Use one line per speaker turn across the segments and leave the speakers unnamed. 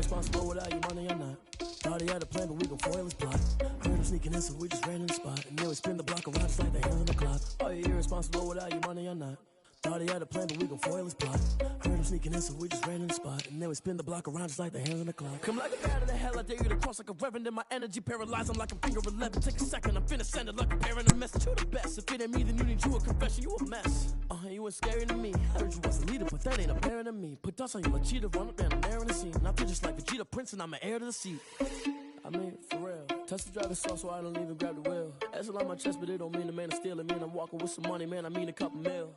irresponsible without your money or not. Thought he had a plan, but we gon' foil his plot. Heard him sneaking in, so we just ran in the spot. And then we spin the block around just like the hands on the clock. Are you irresponsible without your money or not? Thought he had a plan, but we gon' foil his plot. Heard him sneaking in, so we just ran in the spot. And then we spin the block around just like the hands on the clock. Come like a bat of the hell, I dare you to cross like a reverend. And my energy paralyzed, I'm like a finger 11. Take a second, I'm finna send it like a parent. A message to the best. If it ain't me, then you need you a confession. You a mess. You ain't scary to me. Heard you was a leader, but that ain't apparent to me. Put dust on you, a cheater, run up and I'm there in the scene. And I feel just like Vegeta Prince, and I'm an heir to the seat. I mean, for real. Touch the driver's sauce so I don't even grab the wheel. That's on my chest, but it don't mean the man is stealing. Man, I'm walking with some money, man, I mean a couple mil.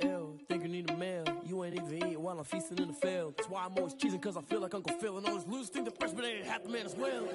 Ew, think you need a meal. You ain't even eating while I'm feasting in the field. That's why I'm always cheesing, cause I feel like Uncle Phil. And all those losers think the freshman ain't half the man as well.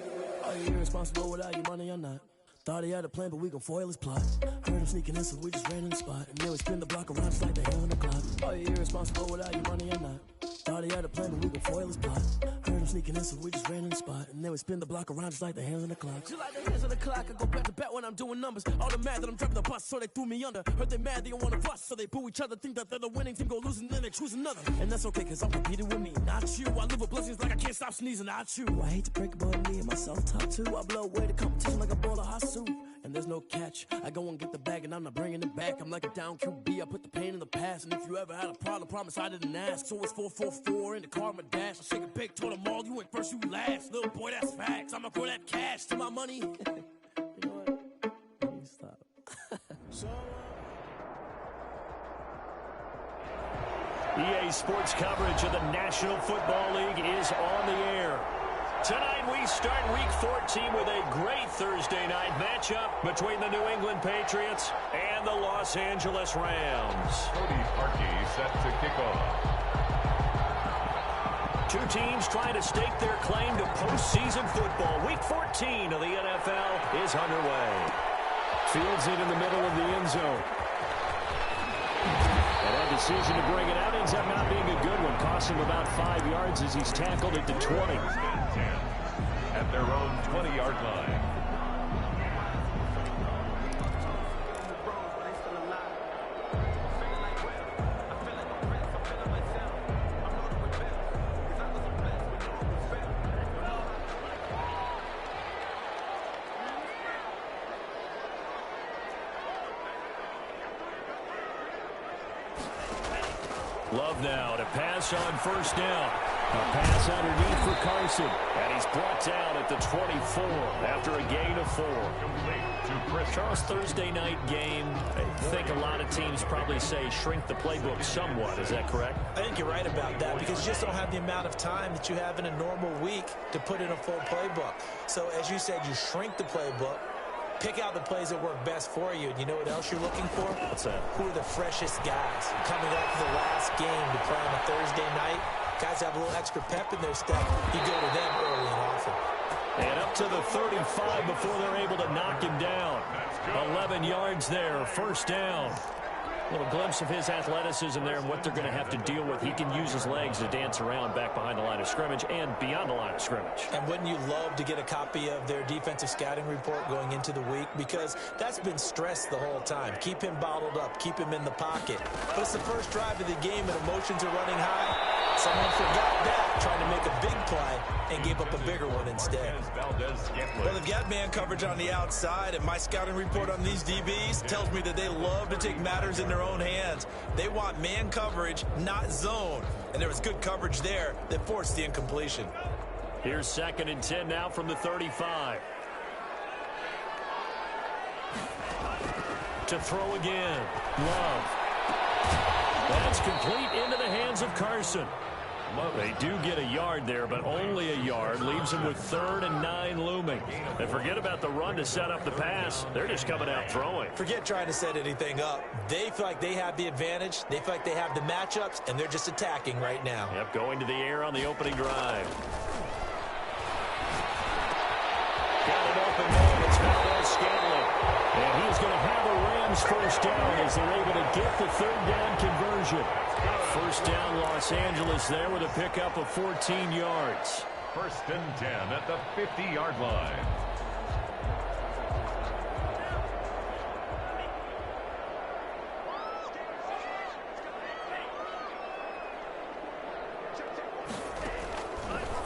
Are you irresponsible without your money or not? Thought he had a plan, but we gon' foil his plot. Heard him sneaking in, so we just ran in the spot. And then we spin the block around just like the hands on the clock. Are you irresponsible without your money or not? Thought he had a plan, but we gon' foil his plot. Heard him sneaking in, so we just ran in the spot. And then we spin the block around just like the hands on the clock. Just like the hands on the clock, I go back to back when I'm doing numbers. All the mad that I'm driving the bus, so they threw me under. Heard they mad, they don't wanna bust, so they boo each other. Think that they're the winning team, go losing, then they choose another. And that's okay, cause I'm competing with me, not you. I live with blessings like I can't stop sneezing, not you. I hate to break it, but me and myself top two. I blow away the competition like a bowl of hot soup. And there's no catch. I go and get the bag and I'm not bringing it back. I'm like a down QB, I put the pain in the past. And if you ever had a problem, promise I didn't ask. So it's 444 in the car, my dash. I shake a big, told them all, you ain't first, you last. Little boy, that's facts. I'ma throw that cash to my money. You know what? You need to stop.
EA Sports coverage of the National Football League is on the air. Tonight we start Week 14 with a great Thursday night matchup between the New England Patriots and the Los Angeles Rams.
Cody Parkey set to kick off.
Two teams trying to stake their claim to postseason football. Week 14 of the NFL is underway. Fields it in the middle of the end zone. And that decision to bring it out ends up not being a good one. Costs him about 5 yards as he's tackled at the 20.
At their own 20-yard line.
Love now to pass on first down. A pass underneath for Carson. And he's brought down at the 24 after a gain of 4. Charles, Thursday night game, I think a lot of teams probably say shrink the playbook somewhat. Is that correct?
I think you're right about that because you just don't have the amount of time that you have in a normal week to put in a full playbook. So as you said, you shrink the playbook. Pick out the plays that work best for you. And you know what else you're looking for?
What's that? Who
are the freshest guys coming off the last game to play on a Thursday night? Guys have a little extra pep in their step. You go to them early and often.
And up to the 35 before they're able to knock him down. 11 yards there, first down. A little glimpse of his athleticism there and what they're going to have to deal with. He can use his legs to dance around back behind the line of scrimmage and beyond the line of scrimmage.
And wouldn't you love to get a copy of their defensive scouting report going into the week? Because that's been stressed the whole time. Keep him bottled up. Keep him in the pocket. But it's the first drive of the game and emotions are running high. Someone forgot that, trying to make a big play and gave up a bigger one instead.
Well, they've got man coverage on the outside, and my scouting report on these DBs tells me that they love to take matters in their own hands. They want man coverage, not zone. And there was good coverage there that forced the incompletion.
Here's 2nd and 10 now from the 35. To throw again. Love. That's complete into the hands of Carson. They do get a yard there, but only a yard. Leaves them with 3rd and 9 looming. And forget about the run to set up the pass. They're just coming out throwing.
Forget trying to set anything up. They feel like they have the advantage. They feel like they have the matchups, and they're just attacking right now.
Yep, going to the air on the opening drive. Got it open there. It's Valdes-Scantling. And he's going to have a Rams first down as they're able to get the 3rd down conversion. First down, Los Angeles there with a pickup of 14 yards.
1st and 10 at the 50-yard line.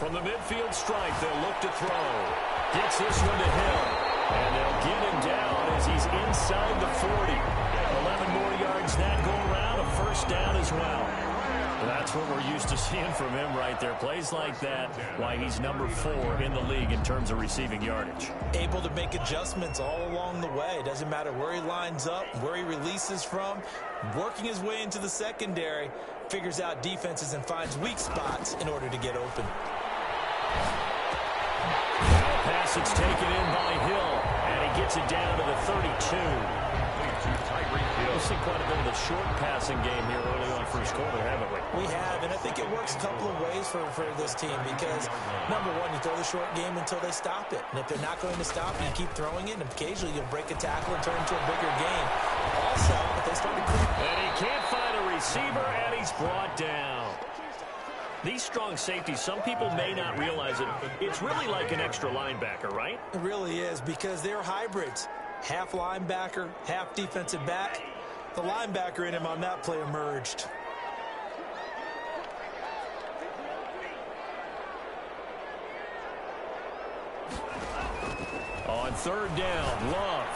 From the midfield stripe, they'll look to throw. Gets this one to Hill. And they'll get him down as he's inside the 40. 11 more yards that go around, a first down as well. That's what we're used to seeing from him right there. Plays like that, why he's number 4 in the league in terms of receiving yardage.
Able to make adjustments all along the way. Doesn't matter where he lines up, where he releases from. Working his way into the secondary, figures out defenses and finds weak spots in order to get open.
Now a pass that's taken in by Hill, and he gets it down to the 32. We've seen quite a bit of the short passing game here early on first quarter, haven't we?
We have, and I think it works a couple of ways for this team because, number one, you throw the short game until they stop it. And if they're not going to stop it, you keep throwing it, and occasionally you'll break a tackle and turn it into a bigger game. Also, if they start to creep.
And he can't find a receiver, and he's brought down. These strong safeties, some people may not realize it. It's really like an extra linebacker, right?
It really is because they're hybrids. Half linebacker, half defensive back. The linebacker in him on that play emerged.
On third down, Love.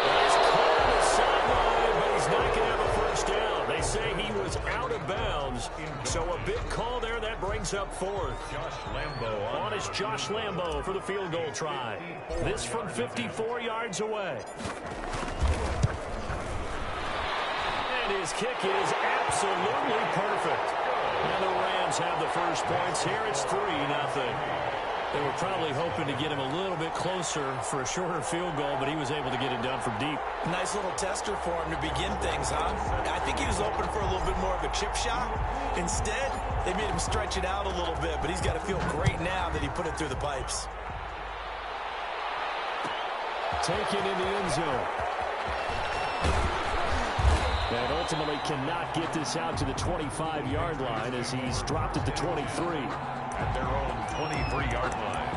He's caught on the sideline, but he's not going to have a first down. They say he was out of bounds, so a big call there. That brings up fourth.
Josh Lambo
On is Josh Lambo for the field goal try. This from 54 yards away. And his kick is absolutely perfect. And the Rams have the first points here. It's 3-0. They were probably hoping to get him a little bit closer for a shorter field goal, but he was able to get it done from deep.
Nice little tester for him to begin things, huh? I think he was open for a little bit more of a chip shot. Instead, they made him stretch it out a little bit, but he's got to feel great now that he put it through the pipes.
Taken in the end zone. And ultimately cannot get this out to the 25-yard line as he's dropped at the 23.
At their own 23-yard line.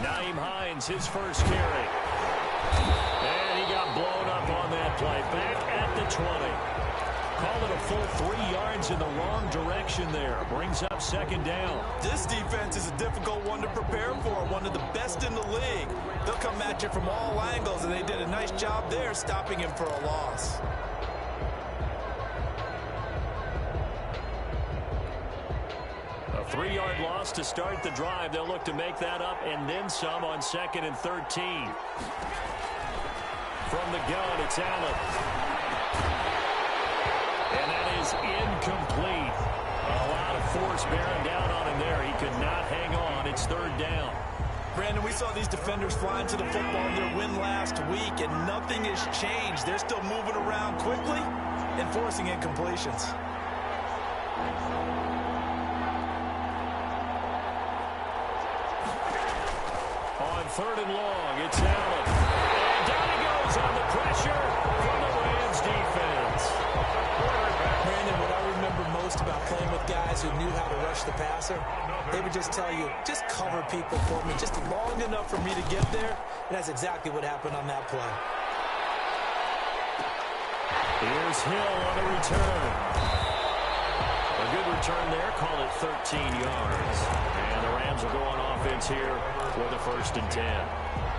Nyheim Hines, his first carry. And he got blown up on that play. Back at the 20. Call it a full 3 yards in the wrong direction there. Brings up second down.
This defense is a difficult one to prepare for, one of the best in the league. They'll come at you from all angles, and they did a nice job there stopping him for a loss.
A 3-yard loss to start the drive. They'll look to make that up and then some on 2nd and 13. From the gun, it's Allen. And that is incomplete. A lot of force bearing down on him there. He could not hang on. It's third down.
Brandon, we saw these defenders flying to the football in their win last week, and nothing has changed. They're still moving around quickly and forcing incompletions.
On third and long, it's Allen. And down he goes on the pressure from the Rams defense.
Brandon, what I remember most about playing with guys who knew how to rush the passer, they would just tell you, just cover people for me, just long enough for me to get there. And that's exactly what happened on that play.
Here's Hill on the return. A good return there, call it 13 yards. And the Rams will go on offense here with a 1st and 10.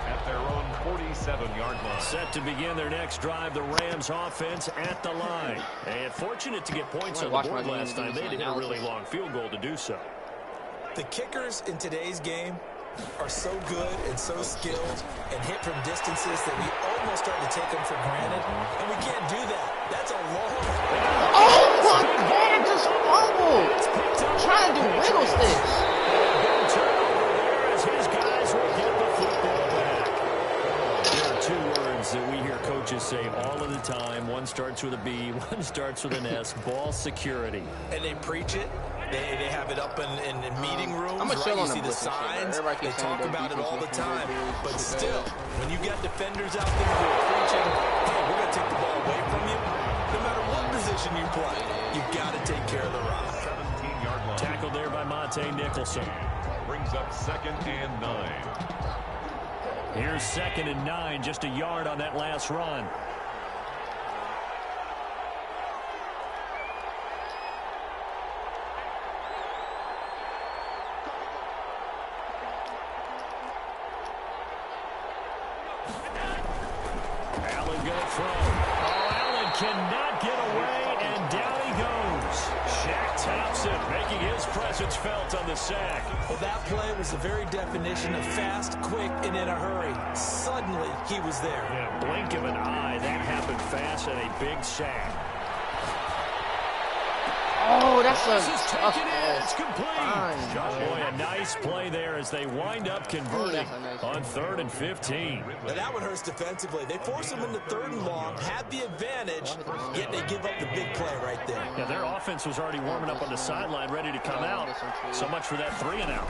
At their own 47-yard line.
Set to begin their next drive, the Rams offense at the line. And fortunate to get points on the board last time. They did a really long field goal to do so.
The kickers in today's game are so good and so skilled and hit from distances that we almost start to take them for granted. And we can't do that. That's a long...
Oh my God, I just fumbled. I'm trying to do wiggle sticks.
His guys will get the football back. There are 2 words that we hear coaches say all of the time. One starts with a B, one starts with an S. Ball security.
And they preach it. They have it up in meeting rooms,
I'm
right? You see the signs.
They
talk about it all the time. But still, when you got defenders out there who are preaching, hey, we're going to take the ball away from you, no matter what position you play, you've got to take care of the rock.
17-yard line.
Tackled there by Monte Nicholson.
Brings up 2nd and 9.
Here's 2nd and 9, just a yard on that last run. Allen going to throw. Oh, Allen cannot get away, and down he goes. Shaq Thompson making his presence felt on the sack.
Well, that play was the very definition of fast, quick, and in a hurry. Suddenly, he was there.
In a blink of an eye, that happened fast and a big sack.
Oh, that's a
Tough it's complete.
Boy,
a nice play there as they wind up converting
nice
on 3rd and 15.
Now that one hurts defensively. They force him into 3rd and long, had the advantage, yet they give up the big play right there.
Yeah, their offense was already warming up on the sideline, ready to come out. So much for that 3 and out.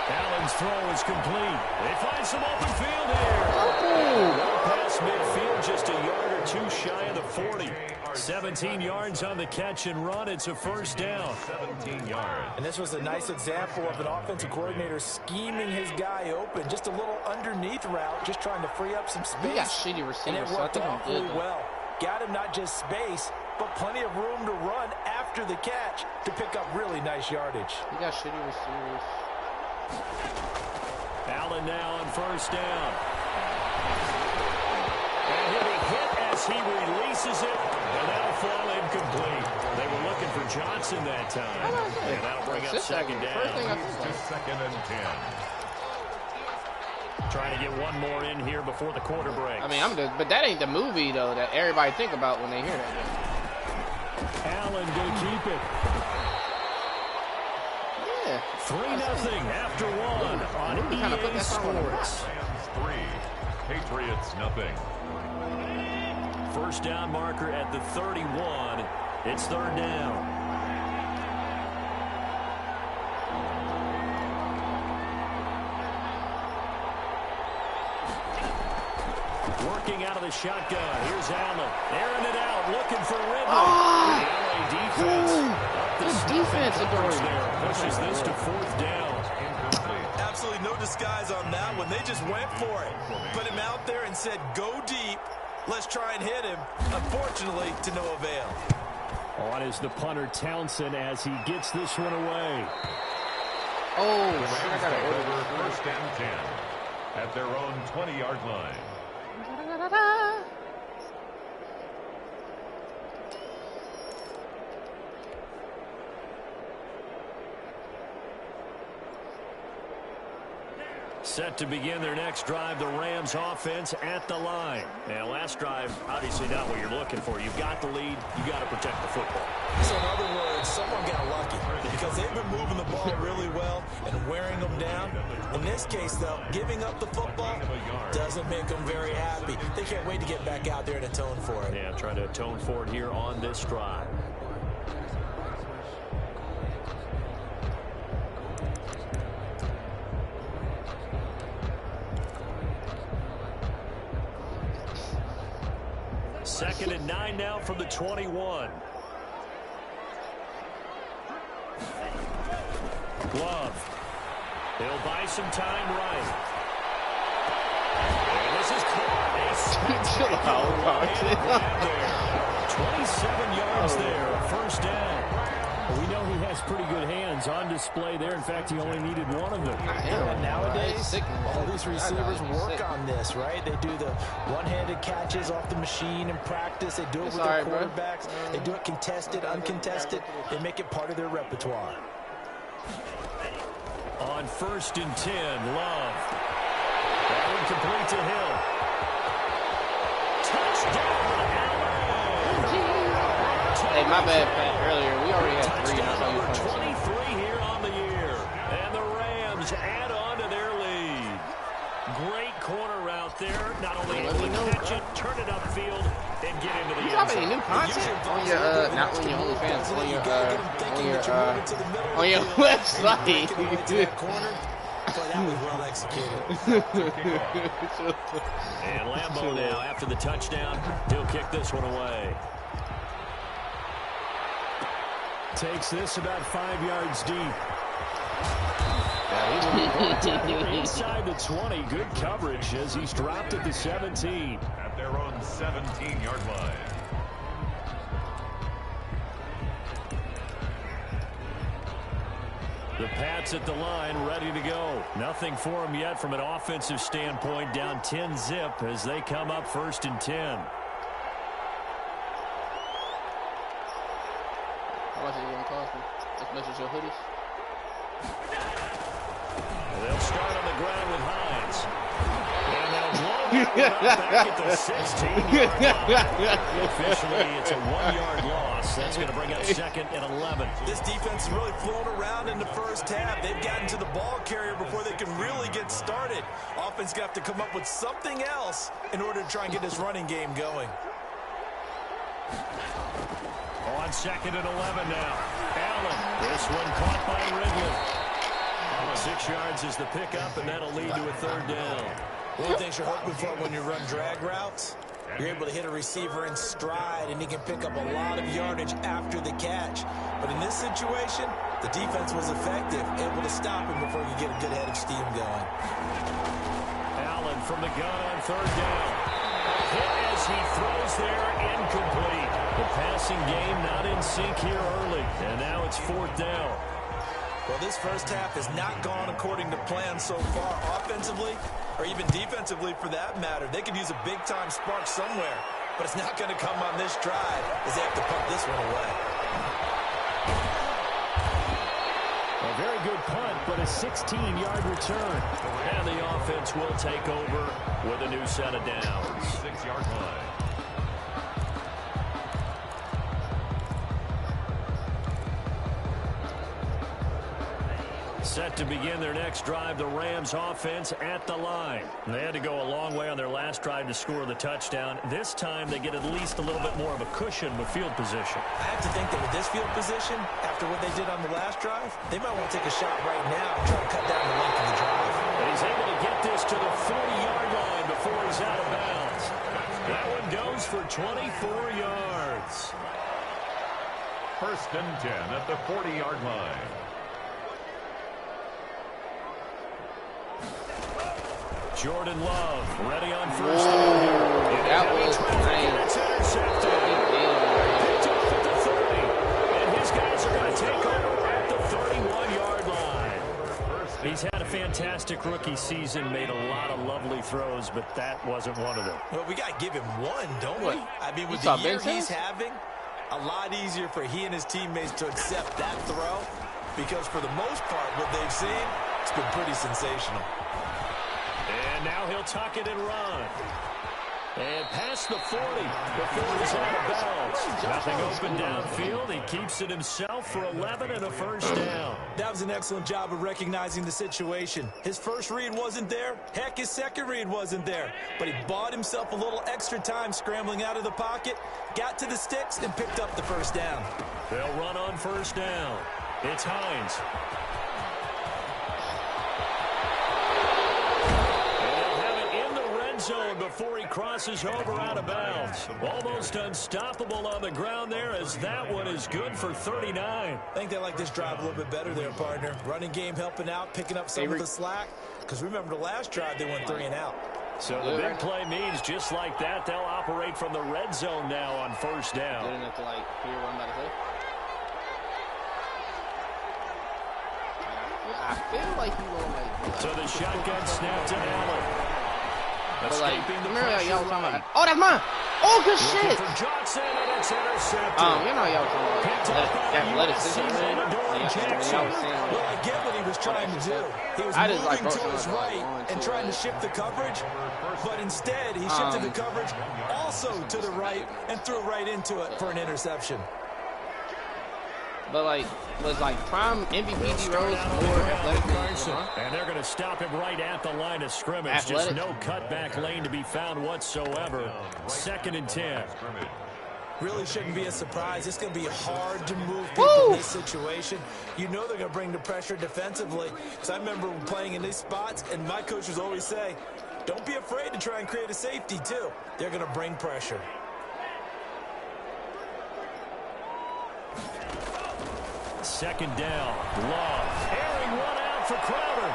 Allen's throw is complete. They find some open field here. Past midfield, just a yard or 2 shy of the 40. 17 yards on the catch and run. It's a 1st down.
17 yards.
And this was a nice example of an offensive coordinator scheming his guy open. Just a little underneath route, just trying to free up some space.
He got shitty
and
receivers,
it
so I
worked
think I'm
awfully
good.
well. Got him not just space, but plenty of room to run after the catch to pick up really nice yardage.
He got shitty receivers.
Allen now on 1st down. And he'll be hit as he releases it, and that'll fall incomplete. They were looking for Johnson that time. And that'll bring up 2nd
First thing I
down.
think
To 2nd and 10.
Trying to get one more in here before the quarter break.
I mean, but that ain't the movie though that everybody think about when they hear that.
Allen gonna keep it.
Yeah.
3-0 after 1 on
kinda put
EA
that song on the
Sports.
Rams 3. Patriots nothing.
1st down marker at the 31. It's 3rd down. Working out of the shotgun. Here's Allen. Airing it out. Looking for Ridley. The LA defense. Up the
Good defense, Adoree.
there. Pushes this to 4th down.
Absolutely no disguise on that one. They just went for it. Put him out there and said, go deep. Let's try and hit him. Unfortunately, to no avail.
On is the punter Townsend as he gets this one away.
Oh,
The
shit, I
Rams
gotta
take
order
over
this.
1st and 10 at their own 20-yard line.
Set to begin their next drive, the Rams offense at the line. And last drive, obviously not what you're looking for. You've got the lead. You got to protect the football.
So in other words, someone got lucky because they've been moving the ball really well and wearing them down. In this case, though, giving up the football doesn't make them very happy. They can't wait to get back out there and atone for it.
Yeah, trying to atone for it here on this drive. Second and 9 now from the 21. Love. He'll buy some time right. And this is
Chill out,
27 yards there, 1st down. We know he has pretty good hands on display there. In fact, he only needed one of them.
And nowadays, all these receivers work on this, right? They do the one-handed catches off the machine in practice. They do it with their quarterbacks. They do it contested, uncontested. They make it part of their repertoire.
On 1st and 10, Love. That one complete to Hill. Touchdown, Allen!
Hey, my bad, Pat. Earlier, we already had 3.
Touchdown
That's how you
number
punish it.
23 here on the year. And the Rams add on to their lead. Great corner route there. Not only able to catch it, turn it upfield, and get into the
You
end
drop
zone.
any new content on your, not on your OnlyFans, on your website.
But that was well executed.
And Lambeau now, after the touchdown, he'll kick this one away. Takes this about 5 yards deep. Inside the 20, good coverage as he's dropped at the 17.
At their own 17-yard line.
The Pats at the line, ready to go. Nothing for them yet from an offensive standpoint, down 10-zip as they come up 1st and 10.
How much is it going to cost me? As much as your hoodies?
They'll start on the ground with Hines. And they'll blow that back at the 16-yard line. Officially, it's a 1-yard loss. That's going to bring up 2nd and 11.
This defense is really flown around in the first half. They've gotten to the ball carrier before they can really get started. Offense got to come up with something else in order to try and get this running game going.
On 2nd and 11 now. Allen, this one caught by Ridley. 6 yards is the pickup, and that'll lead to a 3rd down.
One of the things you're hoping for when you run drag routes, you're able to hit a receiver in stride, and he can pick up a lot of yardage after the catch. But in this situation, the defense was effective, able to stop him before you get a good head of steam going.
Allen from the gun on 3rd down. Hit as he throws there, incomplete. The passing game not in sync here early, and now it's 4th down.
Well, this first half has not gone according to plan so far offensively or even defensively for that matter. They could use a big-time spark somewhere, but it's not going to come on this drive as they have to pump this one away.
A very good punt, but a 16-yard return. And the offense will take over with a new set of downs.
6-yard line.
Set to begin their next drive, the Rams offense at the line. They had to go a long way on their last drive to score the touchdown. This time they get at least a little bit more of a cushion with field position.
I have to think that with this field position, after what they did on the last drive, they might want to take a shot right now and try to cut down the length of the drive.
And he's able to get this to the 40-yard line before he's out of bounds. That one goes for 24 yards.
1st and 10 at the 40-yard line.
Jordan Love ready on 1st down here.
That was nice.
It's intercepted. Picked up at the 30. And his guys are going to take over at the 31-yard line. He's had a fantastic rookie season, made a lot of lovely throws, but that wasn't one of them.
Well, we got to give him one, don't we? I mean, with the year he's having, a lot easier for he and his teammates to accept that throw because for the most part, what they've seen, it's been pretty sensational.
And now he'll tuck it and run. And past the 40 before he's out of bounds. Nothing open downfield. He keeps it himself for 11 and a 1st down.
That was an excellent job of recognizing the situation. His first read wasn't there. Heck, his second read wasn't there. But he bought himself a little extra time scrambling out of the pocket, got to the sticks, and picked up the 1st down.
They'll run on 1st down. It's Hines. Zone before he crosses over out of bounds. Almost unstoppable on the ground there as that one is good for 39.
I think they like this drive a little bit better there, partner. Running game helping out, picking up some of the slack. Because remember the last drive, they went 3 and out.
So the big play means just like that, they'll operate from the red zone now on 1st down.
Good enough to like hear what I'm about to say. I feel like you gonna like.
So the shotgun snap to Allen.
But like, remember y'all was talking about, oh, that's mine. Oh, good shit.
Johnson, and it's intercepted.
You know y'all was talking about athleticism.
Well, I get what he was trying to do. He was moving to his right and trying to shift the coverage, but instead he shifted the coverage also to the right and threw right into it for an interception.
But like, was like prime MVP D-Rose more athletic than
and they're going to stop him right at the line of scrimmage. Just no cutback lane to be found whatsoever. 2nd and 10.
Really shouldn't be a surprise. It's going to be hard to move people in this situation. You know they're going to bring the pressure defensively. Because I remember playing in these spots, and my coaches always say, don't be afraid to try and create a safety too. They're going to bring pressure.
Second down. Love. Airing one out for Crowder.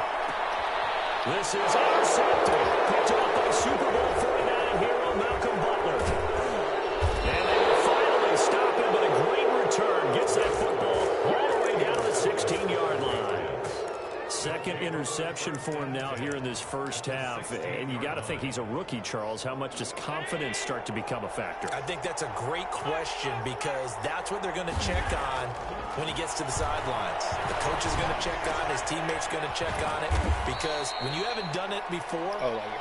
This is intercepted. Picked up by Super Bowl 49 hero Malcolm Butler. And they will finally stop him, but a great return. Gets that football all the way down to the 16-yard line. Second interception for him now here in this first half. And you got to think he's a rookie, Charles. How much does confidence start to become a factor?
I think that's a great question because that's what they're going to check on when he gets to the sidelines. The coach is going to check on it. His teammates going to check on it because when you haven't done it before,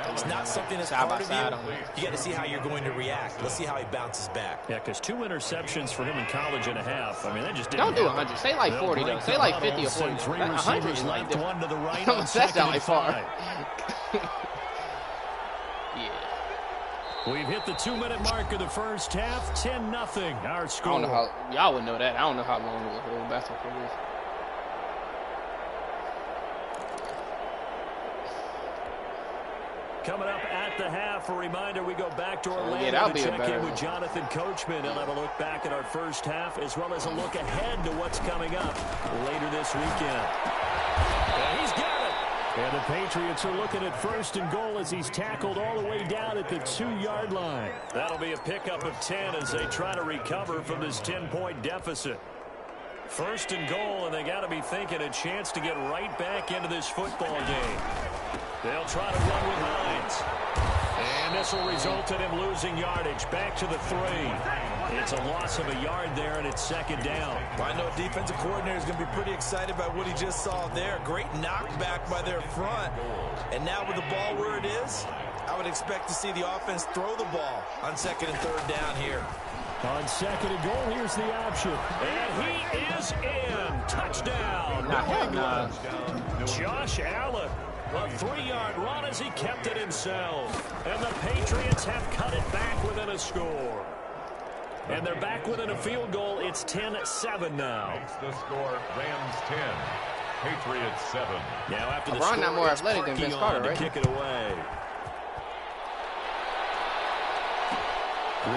it's not something that's part of you. You got to see how you're going to react. Let's see how he bounces back.
Yeah, because 2 interceptions for him in college and a half. I mean, that just didn't
Don't do 100. Say like 40, though. Say like 50 or 40. 100 is like different.
One to the right.
That's not like far. Yeah.
We've hit the 2-minute mark of the first half. 10-0. Our score.
I don't know how y'all would know that. I don't know how long it was. Basketball is.
Coming up at the half, a reminder, we go back to Orlando to check in with Jonathan Coachman. He'll have a look back at our first half as well as a look ahead to what's coming up later this weekend. And he's got it. And the Patriots are looking at 1st and goal as he's tackled all the way down at the 2-yard line. That'll be a pickup of 10 as they try to recover from this 10-point deficit. 1st and goal, and they got to be thinking a chance to get right back into this football game. They'll try to run with Hines. And this will result in him losing yardage. Back to the 3. It's a loss of a yard there, and it's 2nd down.
Well, I know a defensive coordinator is going to be pretty excited by what he just saw there. Great knockback by their front. And now with the ball where it is, I would expect to see the offense throw the ball on 2nd and 3rd down here.
On 2nd and goal, here's the option. And he is in. Touchdown. Josh Allen. A 3-yard run as he kept it himself. And the Patriots have cut it back within a score. And they're back within a field goal. It's 10-7 now.
Makes the score Rams 10, Patriots 7.
Now after the
LeBron
score,
not more
it's
athletic than Vince Carter, right?
to kick it away.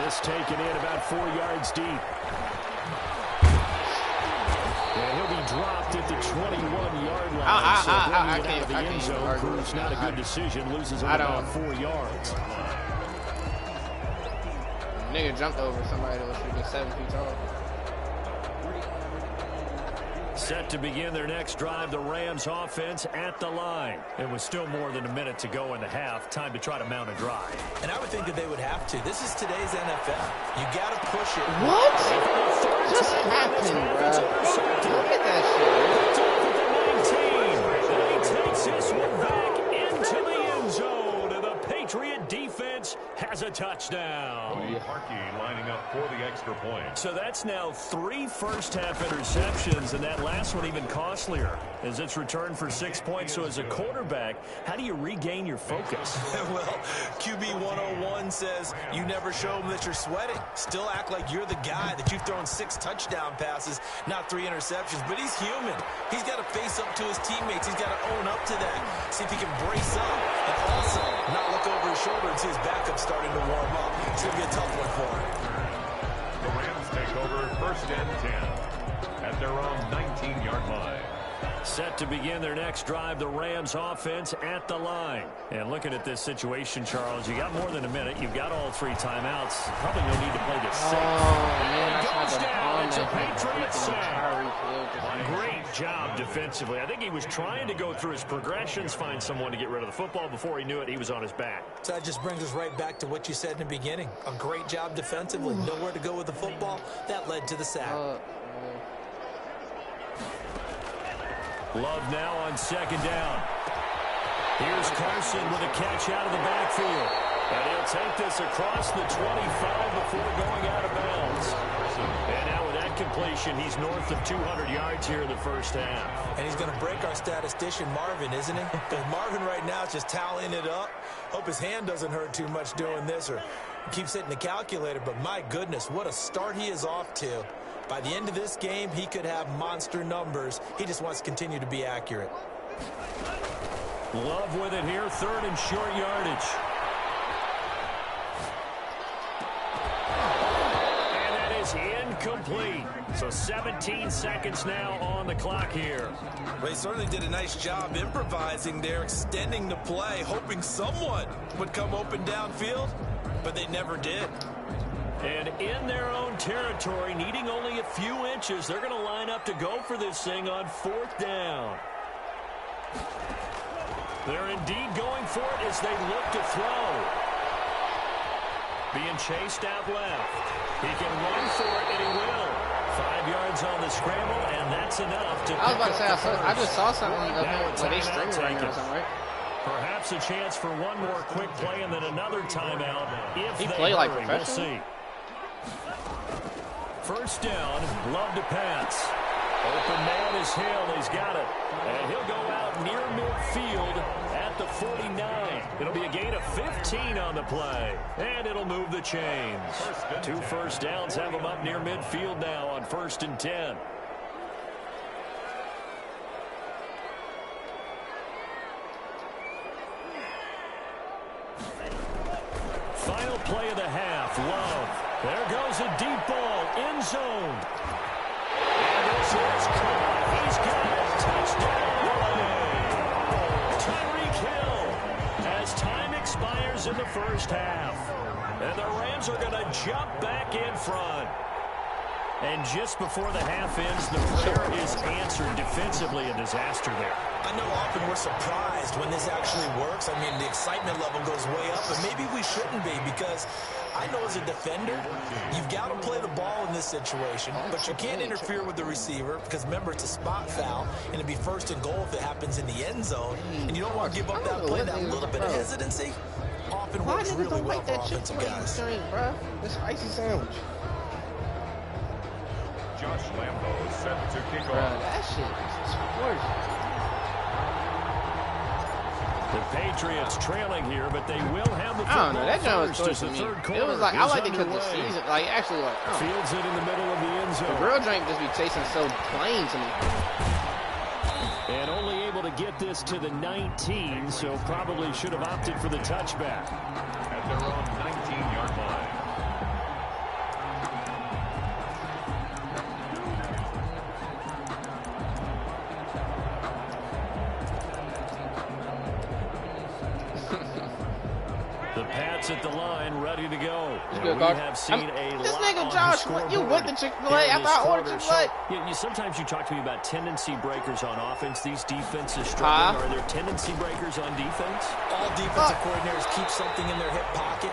This taken in about 4 yards deep. And he'll be dropped at the 21-yard line.
I
bringing it out of the end zone proves not a good decision. Loses about 4 yards.
Nigga jumped over somebody that was freaking 7 feet tall.
Set to begin their next drive, the Rams offense at the line. It was still more than a minute to go in the half. Time to try to mount a drive.
And I would think that they would have to. This is today's NFL. You got to push it.
What just happened, bro? Look at that shit.
He takes this one back into the end zone. And the Patriot defense has a touchdown.
Harkey lining up for the extra point.
So that's now 3 first-half interceptions, and that last one even costlier as it's returned for 6 points. So as a quarterback, how do you regain your focus?
Well, QB 101 says you never show them that you're sweating. Still act like you're the guy, that you've thrown 6 touchdown passes, not 3 interceptions. But he's human. He's got to face up to his teammates. He's got to own up to that. See if he can brace up and also not look over his shoulder and see his backup starting to warm up. It's going to be a tough one for him.
The Rams take over 1st and 10 at their own 19-yard line.
Set to begin their next drive, the Rams offense at the line. And looking at this situation, Charles, you got more than a minute. You've got all 3 timeouts. Probably no need to play this safe.
Man,
Goes down. It's a
that's
Patriot sack.
not
Great job defensively. I think he was trying to go through his progressions, find someone to get rid of the football. Before he knew it, he was on his back.
So that just brings us right back to what you said in the beginning. A great job defensively. Nowhere to go with the football. That led to the sack.
Love now on 2nd down. Here's Carson with a catch out of the backfield. And he'll take this across the 25 before going out of bounds. And now with that completion, he's north of 200 yards here in the first half.
And he's going to break our statistician, Marvin, isn't he? Because Marvin right now is just tallying it up. Hope his hand doesn't hurt too much doing this or keeps hitting the calculator. But my goodness, what a start he is off to. By the end of this game, he could have monster numbers. He just wants to continue to be accurate.
Love with it here, 3rd and short yardage. And that is incomplete. So 17 seconds now on the clock here.
Well, he certainly did a nice job improvising there, extending the play, hoping someone would come open downfield, but they never did.
And in their own territory, needing only a few inches, they're going to line up to go for this thing on 4th down. They're indeed going for it as they look to throw. Being chased out left. He can run for it, and he will. 5 yards on the scramble, and that's enough to.
I was about to say, I just saw something of him where they stringed right now or something, right?
Perhaps a chance for one more quick play and then another timeout. If
he
they
played like
hurry,
professional?
we'll see. First down, Love to pass. Open man is Hill. He's got it. And he'll go out near midfield at the 49. It'll be a gain of 15 on the play. And it'll move the chains. 2 first downs have him up near midfield now on 1st and 10. Final play of the half. Love. There goes a deep ball. End zone. And this is caught. He's got it. Touchdown. Tyreek Hill. As time expires in the first half. And the Rams are going to jump back in front. And just before the half ends, the prayer is answered. Defensively, a disaster there.
I know often we're surprised when this actually works. I mean, the excitement level goes way up, and maybe we shouldn't be, because I know as a defender, you've got to play the ball in this situation, but you can't interfere with the receiver because, remember, it's a spot foul, and it'd be 1st and goal if it happens in the end zone, and you don't want to give up that play, that little bit of hesitancy. Often works really well for offensive guys.
This spicy sandwich.
Josh Lambo set to kick
Bro,
off.
that shit is worse.
The Patriots trailing here, but they will have the
I don't know.
football
That joint was
first as
close to
the
me.
third
It
quarter
was like, I
is
like it because the
underway.
season, like, actually, like,
Fields it in the middle of the end
the
zone.
girl drink just be tasting so plain to me.
And only able to get this to the 19, so probably should have opted for the touchback.
At their own 19-yard line.
The Pats at the line, ready to go.
Good,
We
Carl.
have seen
This
lot
nigga
on
Josh,
the
you went to
scoreboard
Chick-fil-A
here
after
this
I ordered
quarter.
Chick-fil-A?
So, sometimes you talk to me about tendency breakers on offense. These defenses struggling. Are there tendency breakers on defense?
All defensive coordinators keep something in their hip pocket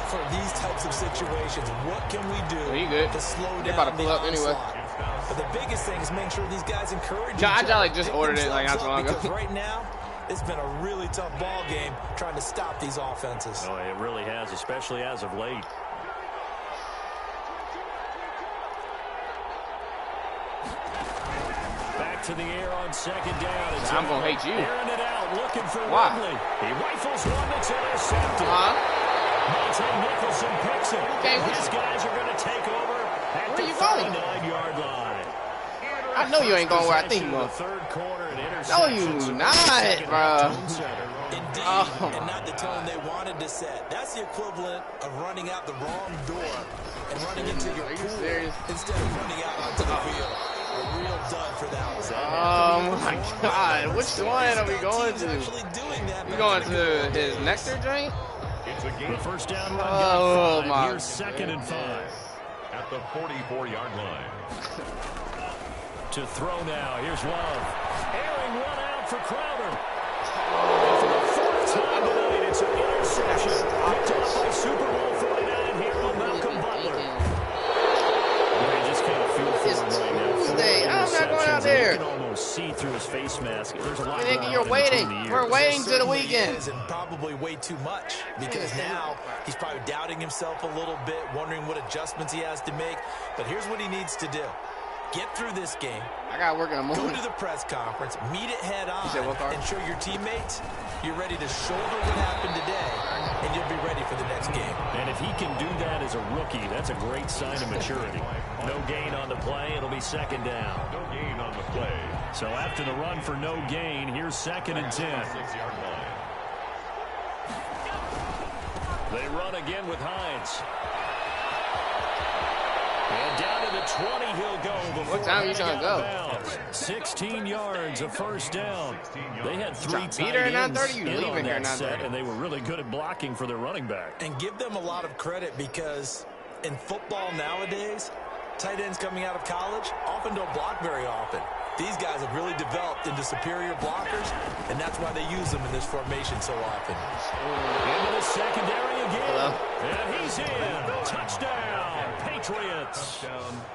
for these types of situations. What can we do
you good?
to slow
They're
down
about to pull up anyway.
onslaught? But the biggest thing is making sure these guys encourage
I
each other.
like just
Pick
ordered it like not
themselves
too long
up,
ago.
because right now, it's been a really tough ball game trying to stop these offenses.
Oh, it really has, especially as of late. Back to the air on 2nd down. It's
I'm gonna hate you.
Airing it out, looking for
Why?
Ridley. He rifles one that's intercepted. Monte Nicholson picks it.
Okay,
These guys are going to take over at
Where
the
you going?
39-yard line.
I know you ain't going where I think you
Possession
going.
of the third quarter and
No, you
interception.
not,
Second
bro.
tone setter.
Indeed,
Oh,
and not the tone they wanted to set. That's the equivalent of running out the wrong door and running into your
Are you
pool
serious?
instead of running out onto the field. A real dud for that one.
Oh my God! Which one are we going
Teams
to?
actually doing that
We
back
going
in the
to
good
his
old days.
nectar drink?
It's a
The
game
first down run
Oh,
got 5.
my
Here's 2nd and 5.
at the 44-yard line.
To throw now. Here's Love. Airing one out for Crowder. And for the 4th time tonight, it's an interception. Picked up by Super Bowl 49 hero Malcolm Butler. Boy, you just kind of feel for
It's
him right now.
Tuesday.
4
I'm not going
interceptions,
out
and
there.
You can almost see through his face mask. There's a lot
Nigga,
going
you're
on in
waiting.
between the
We're
years.
waiting to the
Certainly
weekend.
is, and probably way too much, because now he's probably doubting himself a little bit, wondering what adjustments he has to make. But here's what he needs to do. Get through this game.
I got work in the
Go
morning.
to the press conference, meet it head on,
said what, Carl?
and show your teammates you're ready to shoulder what happened today, and you'll be ready for the next game.
And if he can do that as a rookie, that's a great sign of maturity. No gain on the play. It'll be 2nd down.
No gain on the play.
So after the run for no gain, here's 2nd and 10.
6-yard line.
They run again with Hines. And down to the 20 he'll go.
What time are you trying to go?
16 yards, a first down. They had 3 tight
Be there at
ends
9:30, you
in
leaving
on
here at
that set,
9:30.
and they were really good at blocking for their running back.
And give them a lot of credit because in football nowadays, tight ends coming out of college often don't block very often. These guys have really developed into superior blockers, and that's why they use them in this formation so often.
Into the secondary again.
Hello?
And he's in. Touchdown, Patriots.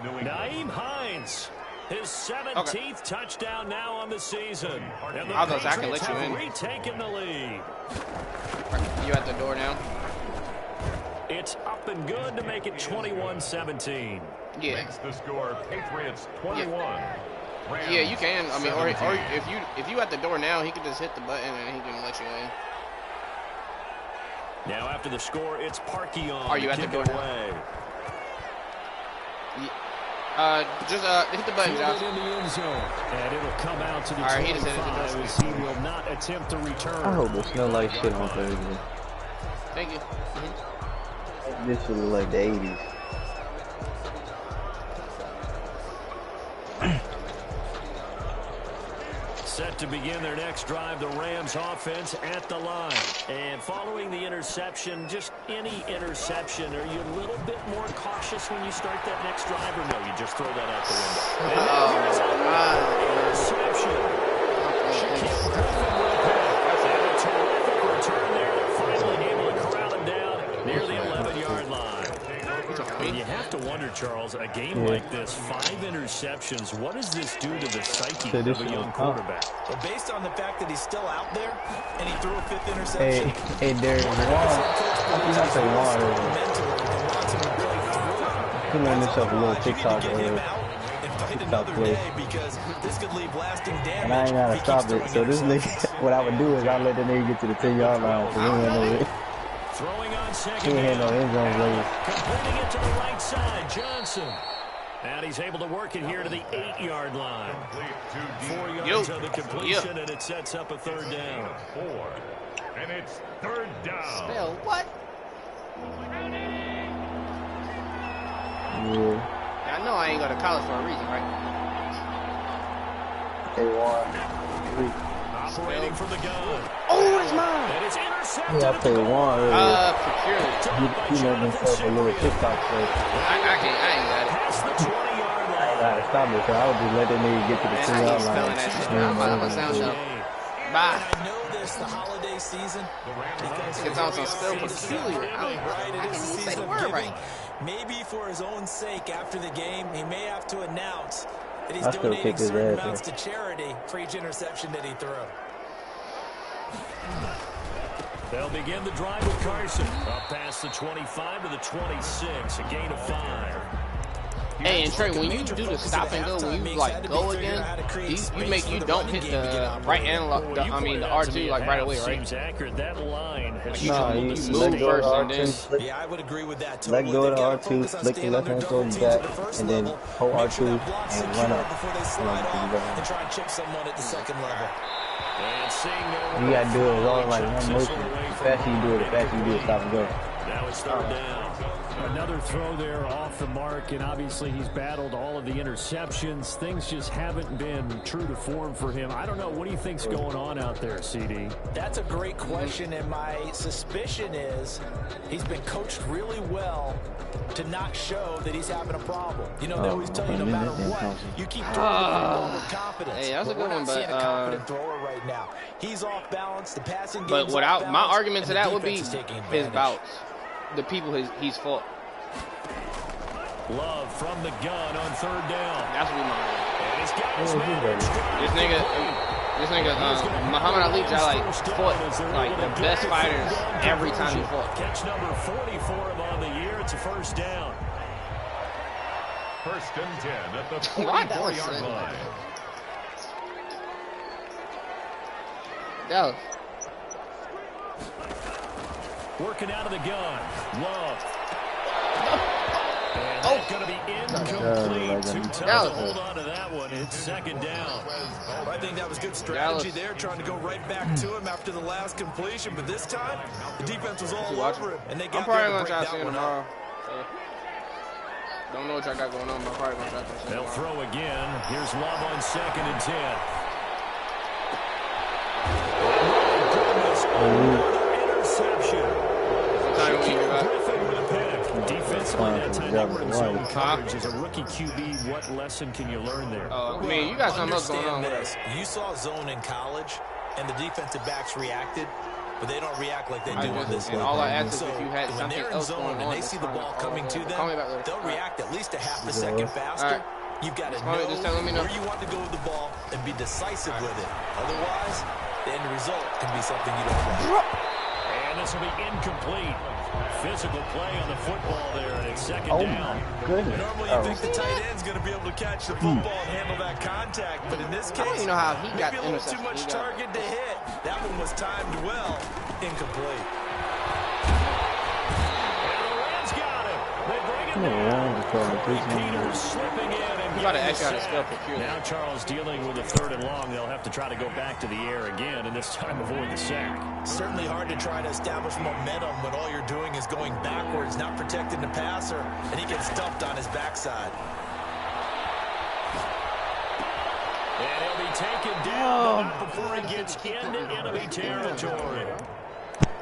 Nyheim Hines. His 17th touchdown now on the season. And the
I can let
Patriots
you
have
in.
retaken the lead.
You at the door now?
It's up and good to make it 21-17.
Yeah.
Makes the score Patriots 21.
Yeah, you can. I mean, or if you at the door now, he can just hit the button and he can let you in.
Now after the score, it's Parkey on.
Are you at the door now?
away.
Just hit the button, Josh.
In the end zone. And it'll come out to the
All right, he just hit it.
25 as he will not attempt to return.
I hope it smells like shit on Thursday.
Thank you.
This should look like the 80s.
Set to begin their next drive, the Rams offense at the line. And following the interception, just any interception, are you a little bit more cautious when you start that next drive, or no, you just throw that out the window? And here's interception. Shaquille Griffin with the pass. And a terrific return there. They're finally able to corral him down near the 11-yard line. And you have to wonder, Charles, a game like this, 5 interceptions, what does this do to the psyche of a young quarterback?
Well, based on the fact that he's still out there and he threw a 5th interception.
Hey, Derek, Juan. I think I say Juan earlier. He learned himself a little TikTok earlier. TikTok play. And I ain't gotta stop it. So this nigga, what I would do is I'll let the nigga get to the 10-yard line. So he ain't no,
Throwing on second
he ain't had no end zone later.
Completing it to the right side, Johnson. And he's able to work it here to the 8-yard line. 4 yards of the completion, and it sets up a 3rd down.
4. And it's 3rd down.
Spell what?
Yeah.
I know I ain't go to college for a reason, right?
They won.
Operating from the gun.
Oh, it's mine.
And it's intercepted.
Yeah, I played Juan earlier.
Procurement.
He learned himself a little TikTok play.
I ain't got it.
Past the 20-yard line.
I gotta stop it, so I would just let that nigga get to the
Man, I
10-yard
keep spelling that shit. I'm about to sound show. Bye.
I know this, the holiday season.
It's on some spell peculiar.
Right, it
I
is
can't
the
even say
season
the
of
word
giving.
right.
Maybe for his own sake, after the game, he may have to announce that he's
I still
donating
kick his
certain
ass,
amounts to charity for each interception that he threw.
They'll begin the drive with Carson. Up past the 25 to the 26, a gain of 5.
Hey, and Trey, when you do the stop and go, when you like go again, you don't hit the right analog. I mean the R2 like right away, right?
Seems accurate. That line has
Nah, you
move
let go of
first and then.
R2,
Yeah, I would agree with that.
let go of the R2, flick the left hand towards the back, and then hold R2 and run up.
before they slide off and try and chip someone at the second level.
And seeing no
You gotta do it all like one motion. The faster you do it, the faster you do it, stop and go.
Now it's 3rd down. Another throw there off the mark, and obviously he's battled all of the interceptions. Things just haven't been true to form for him. I don't know. What do you think's going on out there, CD?
That's a great question, and my suspicion is he's been coached really well to not show that he's having a problem. You know, they always tell you no matter what, you keep throwing the football with confidence.
Hey, that's a good one,
We're not seeing
but,
a confident thrower right now. He's off balance. The passing game.
But without my argument to that would be
his
his bouts, the people he's fought.
Love from the gun on 3rd down.
That's what we mind.
And he's got his man in stride.
This nigga, Muhammad Ali, like fought like the best fighters every time he fought.
Catch number 44 on the year. It's a 1st down.
1st and 10 at the
Why that was
44-yard line.
That was
Working out of the gun. Love. And that's going to be incomplete. Too tough to hold on to that one. It's 2nd down.
I think that was good strategy there, trying to go right back to him after the last completion. But this time, the defense was all over him, and they got
I'm probably
there
going to try to
break
see
that
him
one up.
tomorrow. Don't know what y'all got going on, but I'm probably going to try to
They'll throw again. Here's Love on 2nd and 10. Interception. Defensively, that time they were in zone coverage. As a rookie QB, what lesson can you learn there?
I mean, you got something else going on with us.
You saw zone in college, and the defensive backs reacted, but they don't react like they do in this league.
All I ask is if you had
when
something
they're in
else
zone
going on,
and they see the ball coming to them, they'll react at least a half a second faster. You've got to know where you want to go with the ball and be decisive with it. Otherwise, the end result can be something you don't want.
And this will be incomplete. Physical play on the football there, and it's 2nd down.
Goodness.
Normally you think the tight end's going to be able to catch the football and handle that contact, but in this case,
I don't even know how he got
maybe a little too much target to hit. That one was timed well, incomplete.
And the Rams got him. They bring it down. Peters slipping in and now Charles dealing with a 3rd and long. They'll have to try to go back to the air again, and this time avoid the sack.
Certainly hard to try to establish momentum when all you're doing is going backwards, not protecting the passer, and he gets dumped on his backside.
And he'll be taken down before he gets into enemy territory.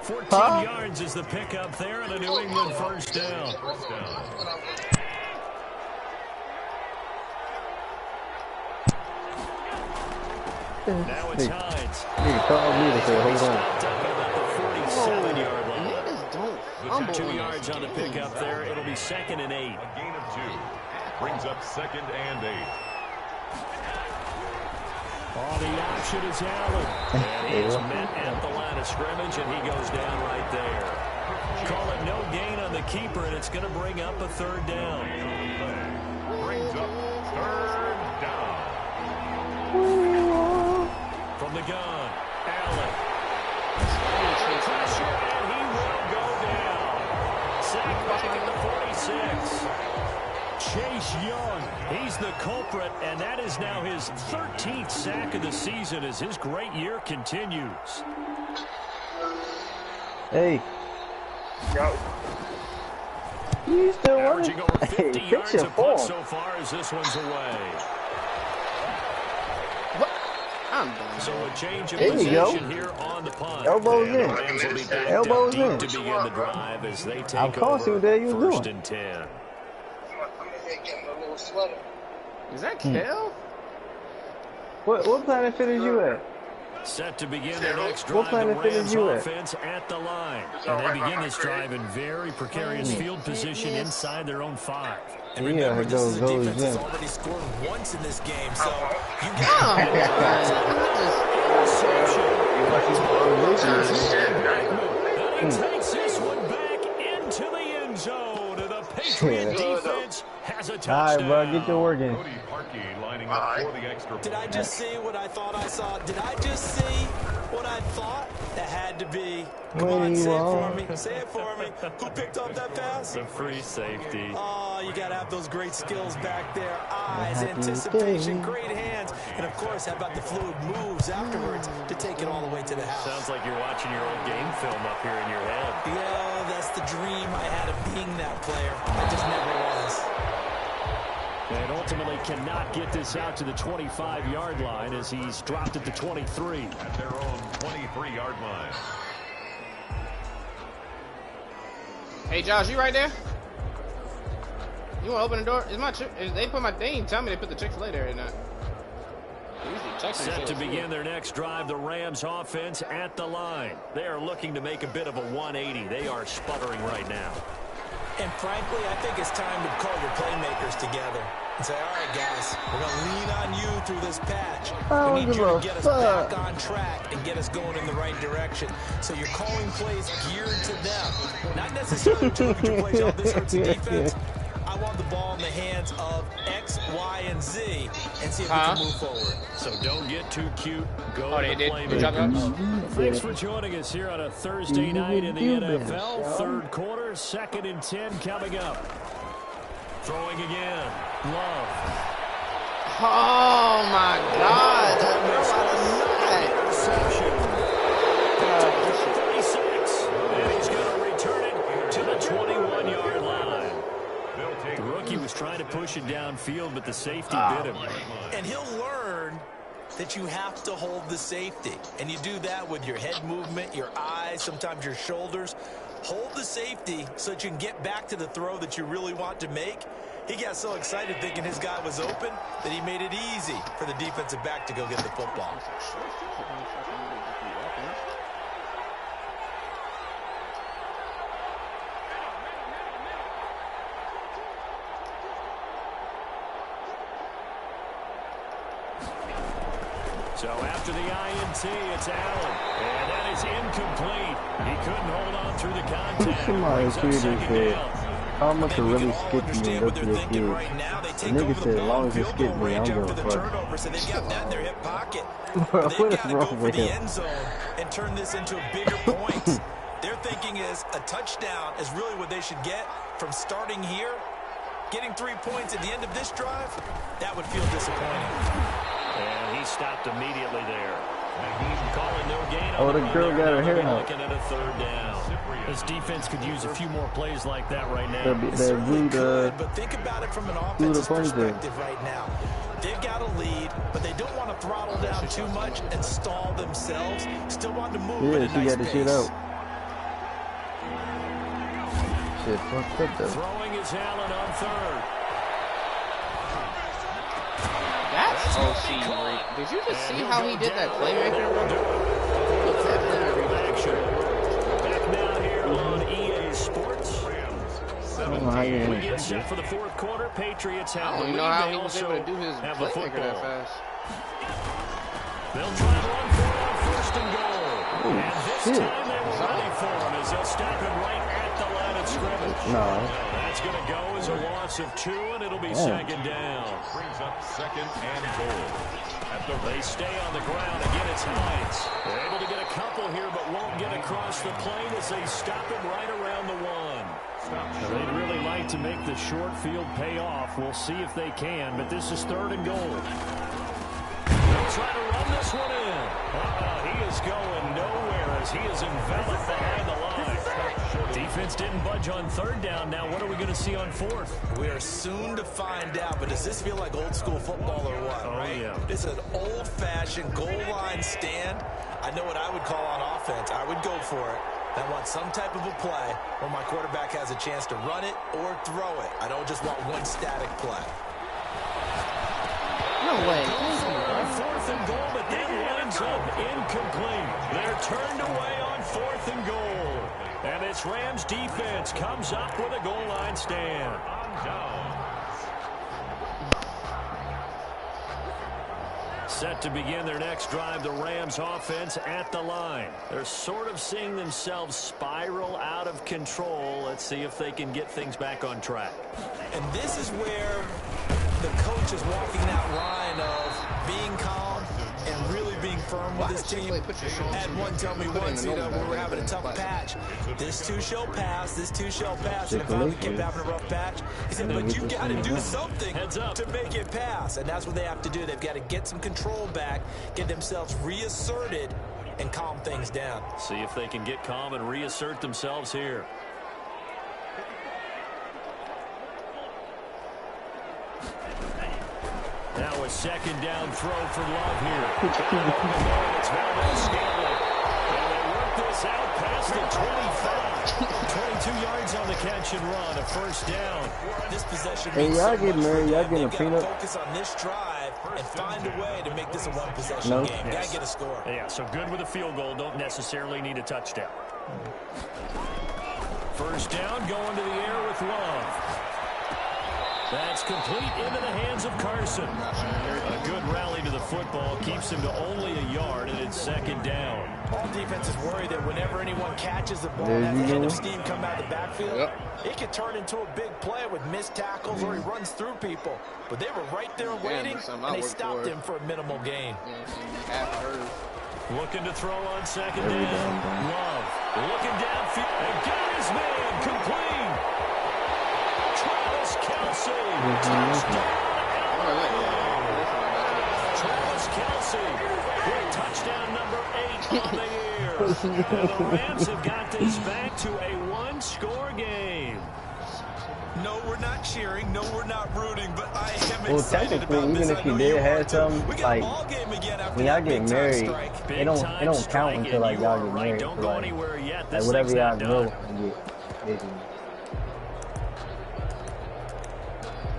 14 yards is the pickup there, and a New England 1st down. Now it's Hines.
Nigga called me to say, hold on.
About the 47-yard line.
Niggas don't fumble.
2 yards on the pickup there. It'll be 2nd and 8.
A gain of 2. Brings up 2nd and 8.
Oh, the option is Allen. And he is met at the line of scrimmage, and he goes down right there. Call it no gain on the keeper, and it's going to bring up a 3rd down.
Brings up 3rd down.
From the gun, Allen. Pressure, and he will go down. Sack back at the 46. Chase Young, he's the culprit, and that is now his 13th sack of the season as his great year continues.
Hey. Go. You still running?
Averaging over 50 yards a punt so far as this one's away. So a change of position here on the punt.
Elbows in. Elbows in.
To begin the drive as they take
of course
over
he was
1st
doing.
and 10.
Is that Kel?
What planet fit is you at?
Set to begin their next drive, the Rams offense at the line. And they begin this drive in very precarious field position inside their own 5.
And remember, this is a defense that's already scored once in this game, so you got
He takes this one back into the end zone, and the Patriot defense has a touchdown.
All right, bro, get to working.
Cody Parkey lining up for the extra point.
Did I just see what I thought I saw? Did I just see what I thought? That had to be. Come on, say it for me. Say it for me. Who picked up that pass?
The free safety.
Oh, you got to have those great skills back there. Eyes, anticipation, great hands. And, of course, how about the fluid moves afterwards to take it all the way to the house?
Sounds like you're watching your old game film up here in your head.
Yeah, that's the dream I had of being that player. I just never was.
And ultimately cannot get this out to the 25-yard line as he's dropped at the 23.
At their own 23-yard line.
Hey, Josh, you right there? You want to open the door? Is my they didn't tell me they put the Chick-fil-A there or not.
Set to begin their next drive, the Rams offense at the line. They are looking to make a bit of a 180. They are sputtering right now.
And frankly, I think it's time to call your playmakers together and say, all right, guys, we're going to lean on you through this patch. We need you to get us back on track and get us going in the right direction. So you're calling plays geared to them. Not necessarily to look at your plays, oh, this hurts the defense. I want the ball in the hands of X, Y, and Z and see if we can move forward.
So don't get too cute. Go to the playmakers. Thanks for joining us here on a Thursday night in the NFL. Third quarter, 2nd and 10 coming up. Throwing again. Love.
Oh, my God.
Interception. 36. And he's going to return it to the 21-yard line. The rookie was trying pushing downfield, but the safety bit him.
And he'll learn that you have to hold the safety. And you do that with your head movement, your eyes, sometimes your shoulders. Hold the safety so that you can get back to the throw that you really want to make. He got so excited thinking his guy was open that he made it easy for the defensive back to go get the football.
So after the INT, it's Allen. And that is incomplete. He couldn't hold on through the contact.
Somebody said, how much are really skipping me up to the kids? The nigga said, as long as you skip me, I'm going to fuck.
So they've got that in their hip pocket.
What
They've
is
got to go
wrong
for
with
the
him?
end zone and turn this into bigger points. Their thinking is a touchdown is really what they should get from starting here. Getting 3 points at the end of this drive, that would feel disappointing.
And he stopped immediately there. Calling no gain.
Oh, the girl got her hair out.
Looking at a third down. This defense could use a few more plays like that right now.
But think about it from an offensive perspective right now. They've got a lead, but they don't want to throttle down too much and stall themselves. Still want to move at a nice pace.
Shit out. Shit, fucked up though.
Throwing is Allen on third.
That's OC, Rick. Did you just see how he did that playmaker?
Back now here on EA Sports. We get set for the fourth quarter. Patriots have
I don't even know how he was able to do his playmaker that fast.
They'll try to run for it on first and goal. And this time they were ready for him as they'll stop him right at the line of scrimmage.
No.
That's going to go as a loss of 2, and it'll be second down.
Brings up second and goal.
They stay on the ground. Again, it's Hines. They're able to get a couple here, but won't get across the plane as they stop him right around the 1. They'd really like to make the short field pay off. We'll see if they can, but this is third and goal. They'll try to run this one in. He is going nowhere as he is enveloped behind the line. Defense didn't budge on third down. Now what are we going to see on fourth?
We are soon to find out, but does this feel like old school football or what?
Oh,
right?
Yeah.
It's an old-fashioned goal line stand. I know what I would call on offense. I would go for it. I want some type of a play where my quarterback has a chance to run it or throw it. I don't just want one static play.
No way.
Fourth and goal, but then winds up incomplete. They're turned away on fourth and goal. And this Rams defense comes up with a goal line stand. Set to begin their next drive, the Rams offense at the line. They're sort of seeing themselves spiral out of control. Let's see if they can get things back on track.
And this is where the coach is walking that line of being calm and really being firm with his team. Had one tell me once, you know, when we're having a tough patch, this too shall pass, this too shall pass. And if I kept having a rough patch, he said, but you got to do something to make it pass. And that's what they have to do. They've got to get some control back, get themselves reasserted, and calm things down.
See if they can get calm and reassert themselves here. Now a second down throw for Love here. It's Valdes-Scantling. And they work this out past the 25. 22 yards on the catch and run. A first down.
This possession
Hey, y'all getting married? Y'all getting a peanut?
Focus on this drive and find a way to make this a one-possession game.
Yes.
Gotta get a score.
Yeah, so good with a field goal. Don't necessarily need a touchdown. First down, going to the air with Love. That's complete into the hands of Carson. A good rally to the football keeps him to only a yard, and it's second down.
All defenses worry that whenever anyone catches the ball and has a head of steam come out of the backfield, it could turn into a big play with missed tackles or he runs through people. But they were right there waiting, and they stopped him for a minimal gain.
Looking to throw on second down. Love looking downfield and got his man complete. Travis Kelce. Travis Kelce with touchdown number 8 on the year. And the Rams have got this back to a one-score game.
No, we're not cheering. No, we're not rooting. But I am
well,
excited
technically,
about
even
this.
if you did have something, like when y'all get married, it don't count until like y'all get married. So, like whatever y'all grow and get.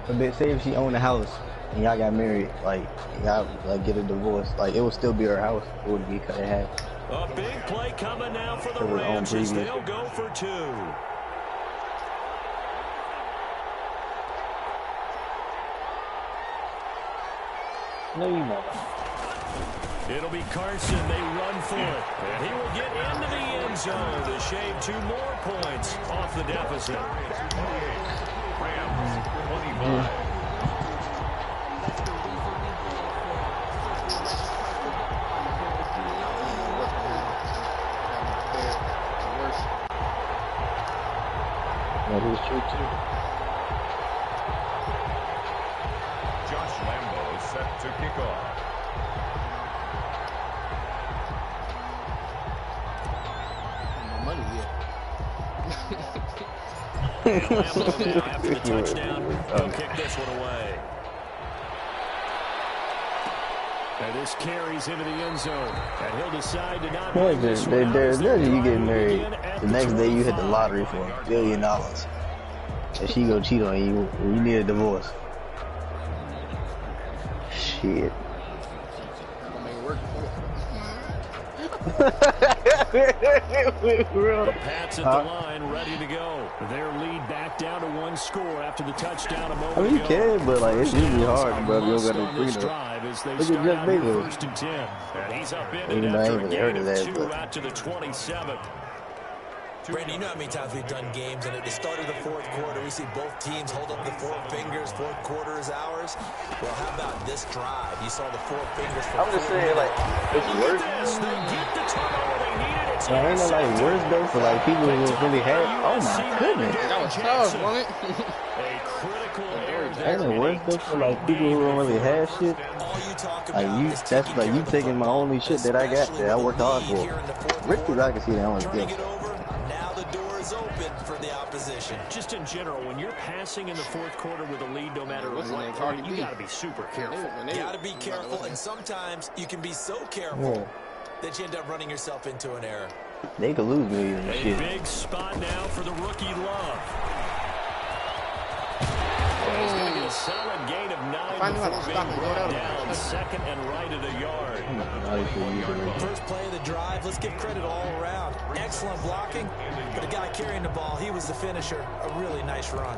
But say if she owned a house and y'all got married, like y'all like get a divorce, like it would still be her house. It would be cut in half.
A big play coming now for the Rams as they'll go for 2.
No, you know.
It'll be Carson. They run for it. And he will get into the end zone to shave 2 more points off the deficit.
28. Rams 25.
That is true too.
Josh Lambo is set to kick off.
Money
And Lambo now after the touchdown, he'll kick this one away. And this carries into the end zone. And he'll decide to not bring this one out.
There's you get married. The next day you hit the lottery for $1 billion. And she go cheat on you. You need a divorce. Shit.
The Pats at the line, ready to go. Their lead back down to 1 score after the touchdown a moment ago.
I mean, you can, but like it's usually hard, bro. You don't got no freedom. Look at Jeff Bezos.
First and 10. And he's up in
Even
it
though I
after
ain't
a
really heard
gain
of
of
that,
2
but
out to the 27.
Brandon, you know how many times we've done games, and at the start of the 4th quarter, we see both teams hold up the 4 fingers. 4th quarter is ours. Well, how about this drive? You saw the 4 fingers.
I'm just saying, like, it's worse.
They get the turnover they needed. It's
ain't no like worse though for like people who really had. Oh my goodness.
That was tough, wasn't it?
A critical error there.
Ain't it worse though for like people who don't really have shit? Like you, that's like you taking my only shit that I got that I worked hard for. Ricky, I can see that one gift.
Now the door is open for the opposition.
Just in general, when you're passing in the 4th quarter with a lead, no matter what point, you got to be super careful.
You got to be careful, and sometimes you can be so careful that you end up running yourself into an error.
They could lose me and shit.
A big spot now for the rookie Love. He's going to get a solid gain of 9 before being brought down 2nd and right at a yard.
First play of the drive, let's give credit all around. Excellent blocking, but the guy carrying the ball, he was the finisher. A really nice run.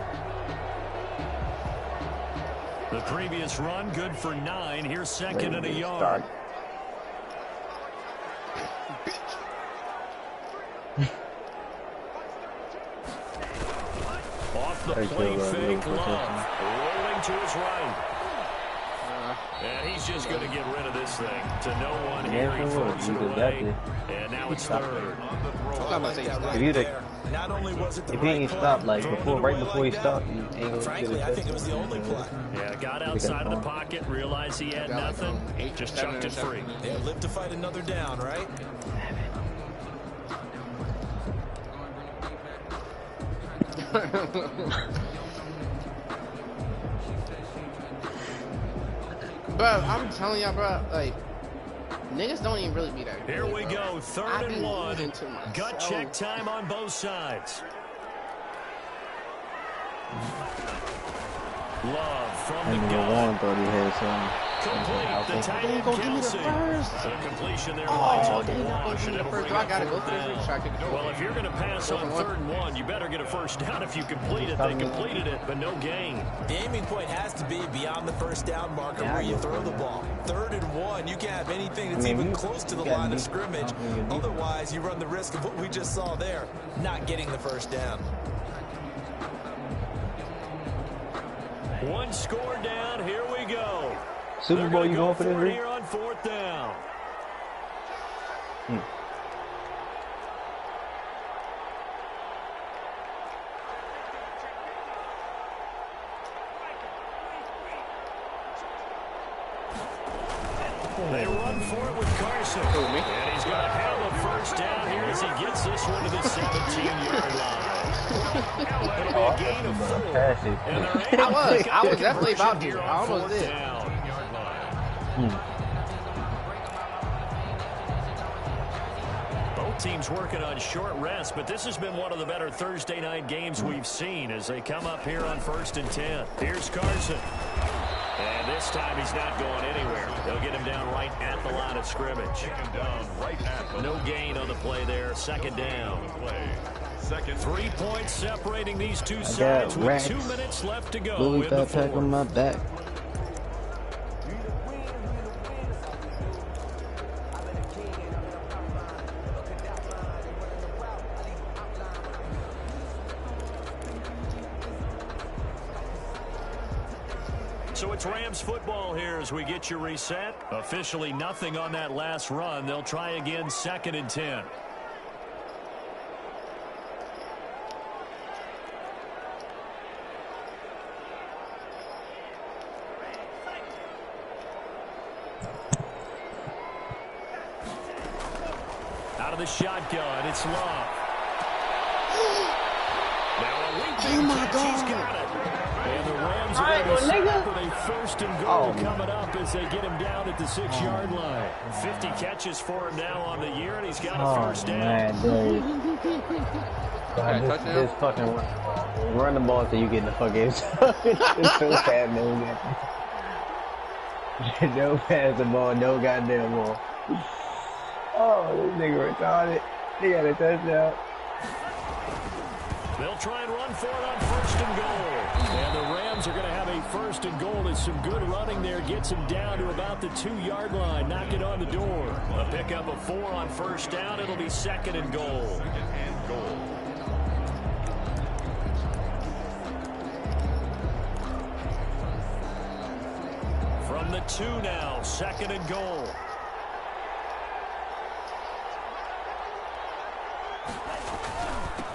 The previous run, good for 9. Here's 2nd and a yard. Off the play fake, Love rolling to his right. And he's just going to get rid of this thing to no one here. He throws it away. And now it's 3rd.
If he ain't stopped like before, right before he stopped, he ain't gonna
Frankly, I think it was the only play.
Yeah, got outside of the pocket, realized he had nothing, just chucked it free.
Yeah, live to fight another down, right?
Bro, I'm telling y'all, bro, like, niggas don't even really be that good.
Here we go, 3rd and 1.
Gut
Gut check time on both sides. Love from the gun.
Thought he had some.
Complete. The tight end Kelsey. The completion there.
Oh, they not going to give me the first. Do I got to go for this?
Well, if you're going to pass on 3rd and 1, you better get a first down if you complete it. They completed it, but no gain.
The aiming point has to be beyond the first down marker where you throw the ball. 3rd and 1, you can't have anything that's even close to the line of scrimmage. Otherwise, you run the risk of what we just saw there, not getting the first down.
1 score down. Here we go.
Super Bowl, you going for this?
Here on 4th down. They run for it with Carson. And he's going to have a first down here as he gets this one to the 17-yard line. It'll be a gain of 4.
I was definitely about to. I almost did.
Both teams working on short rest, but this has been one of the better Thursday night games we've seen as they come up here on 1st and 10. Here's Carson. And this time he's not going anywhere. They'll get him down right at the line of scrimmage. No gain on the play there. 2nd down. 3 points separating these two sides with 2 minutes left to go.
Louis
in the
backpack
4th.
on my back.
So it's Rams football here as we get you reset. Officially nothing on that last run. They'll try again 2nd and 10. Out of the shotgun, it's Love. Now a leaping catch, he's got it. And the Rams are going to start with a 1st and goal coming up as they get him down at the 6-yard line. 50 catches for him now on the year, and he's got a 1st down.
Man, this fucking run the ball till you get in the fucking it's so bad, man. No pass the ball, no goddamn ball. Oh, this nigga retarded. He got a touchdown.
They'll try and run for it on 1st and goal. And the Rams are going to have a 1st and goal as some good running there gets him down to about the 2-yard line. Knock it on the door. A pickup of 4 on 1st down. It'll be 2nd and goal. From the 2 now, 2nd and goal.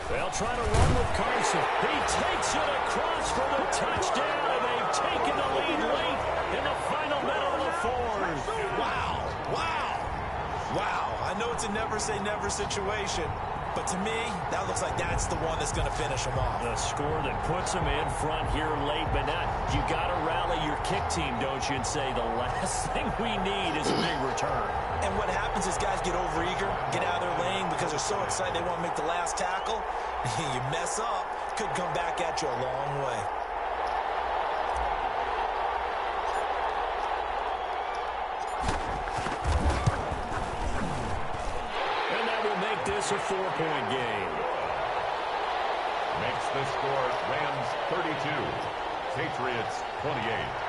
They'll try to run with Carson. He takes it across for the touchdown, and they've taken the lead late in the final minute of the 4th.
Wow. I know it's a never-say-never situation, but to me, that looks like that's the one that's going to finish them off.
The score that puts them in front here late, but not. You got to rally your kick team, don't you, and say the last thing we need is a big return.
And what happens is guys get overeager, get out of their lane because they're so excited they want to make the last tackle. You mess up, could come back at you a long way.
And that will make this a 4-point game.
Makes the score Rams 32, Patriots 28.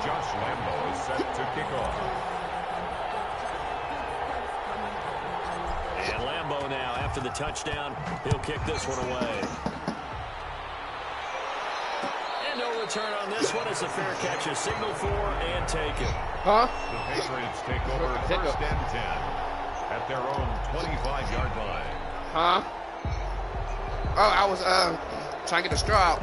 Josh Lambo is set to kick off.
And Lambo now, after the touchdown, he'll kick this one away. And no return on this one. It's a fair catch, a signal for and taken.
The Patriots take over 1st and 10 at their own 25-yard line.
Oh, I was trying to get the straw out.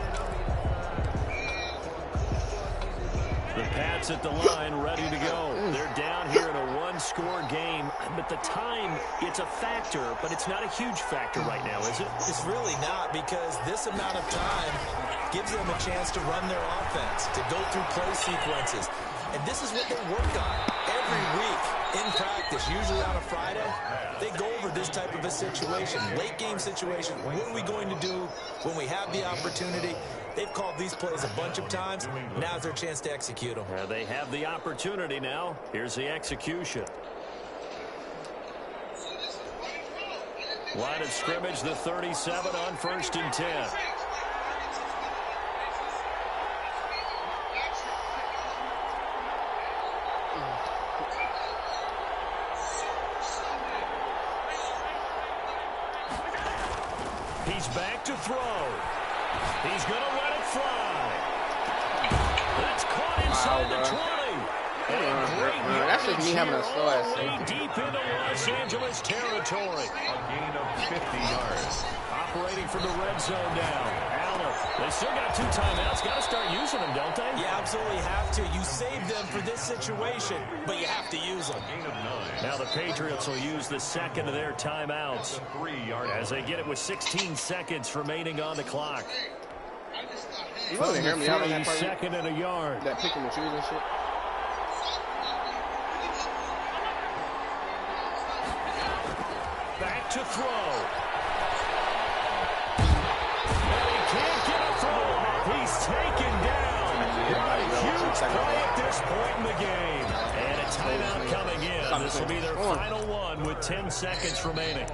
The Pats at the line, ready to go. They're down here in a one-score game, but the time, it's a factor, but it's not a huge factor right now, is it?
It's really not, because this amount of time gives them a chance to run their offense, to go through play sequences. And this is what they work on every week in practice, usually on a Friday. They go over this type of a situation, late game situation. What are we going to do when we have the opportunity? They've called these plays a bunch of times. Now's their chance to execute them.
They have the opportunity now. Here's the execution. Line of scrimmage, the 37 on 1st and 10. He's back to throw. He's going to let it fly. That's caught inside the 20.
That's just me having a slow ass
deep into Los Angeles territory.
A gain of 50 yards.
Operating from the red zone now. Allen. They still got 2 timeouts. Got to start using them, don't they?
Yeah,
absolutely have to. You save them for this situation, but you have to use them.
Now the Patriots will use the second of their timeouts as they get it with 16 seconds remaining on the clock.
You want to hear me out on that part?
Second and a yard.
That picking and choosing shit.
Back to throw. And he can't get a throw off. He's taken down. What a huge play at this point in the game. And a timeout coming in. This will be their final one with 10 seconds remaining.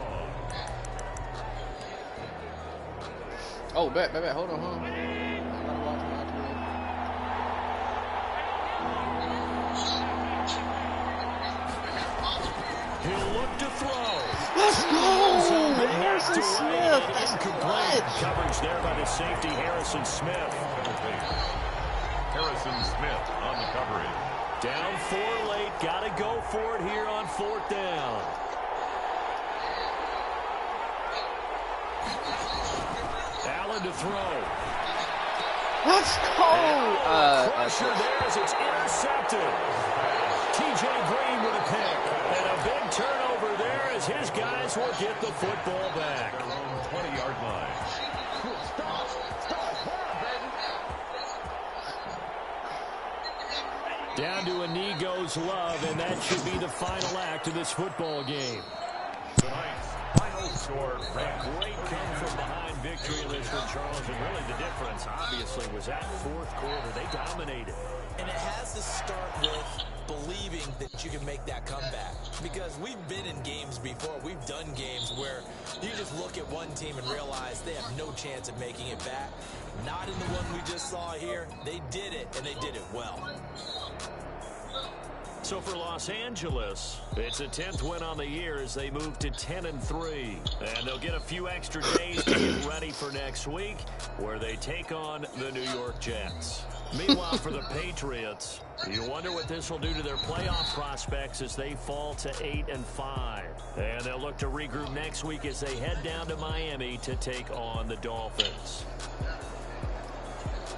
Oh, bet. Hold on,
He'll look to throw.
Let's go! Harrison Smith. That's
complete. Coverage there by the safety, Harrison Smith.
Harrison Smith on the coverage.
Down 4 late. Got to go for it here on 4th down. Allen to throw.
Let's go!
Pressure there as it's intercepted. T.J. Green with a pick. And a big turnover there as his guys will get the football back.
20-yard line.
Down to a knee goes Love, and that should be the final act of this football game.
Tonight's final score.
A great come-from-behind victory in this one, Charles. And really the difference, obviously, was that 4th quarter. They dominated.
And it has to start with believing that you can make that comeback. Because we've been in games before. We've done games where you just look at one team and realize they have no chance of making it back. Not in the one we just saw here. They did it, and they did it well.
So for Los Angeles, it's a 10th win on the year as they move to 10-3. And they'll get a few extra days to get ready for next week, where they take on the New York Jets. Meanwhile, for the Patriots, you wonder what this will do to their playoff prospects as they fall to 8-5. And they'll look to regroup next week as they head down to Miami to take on the Dolphins.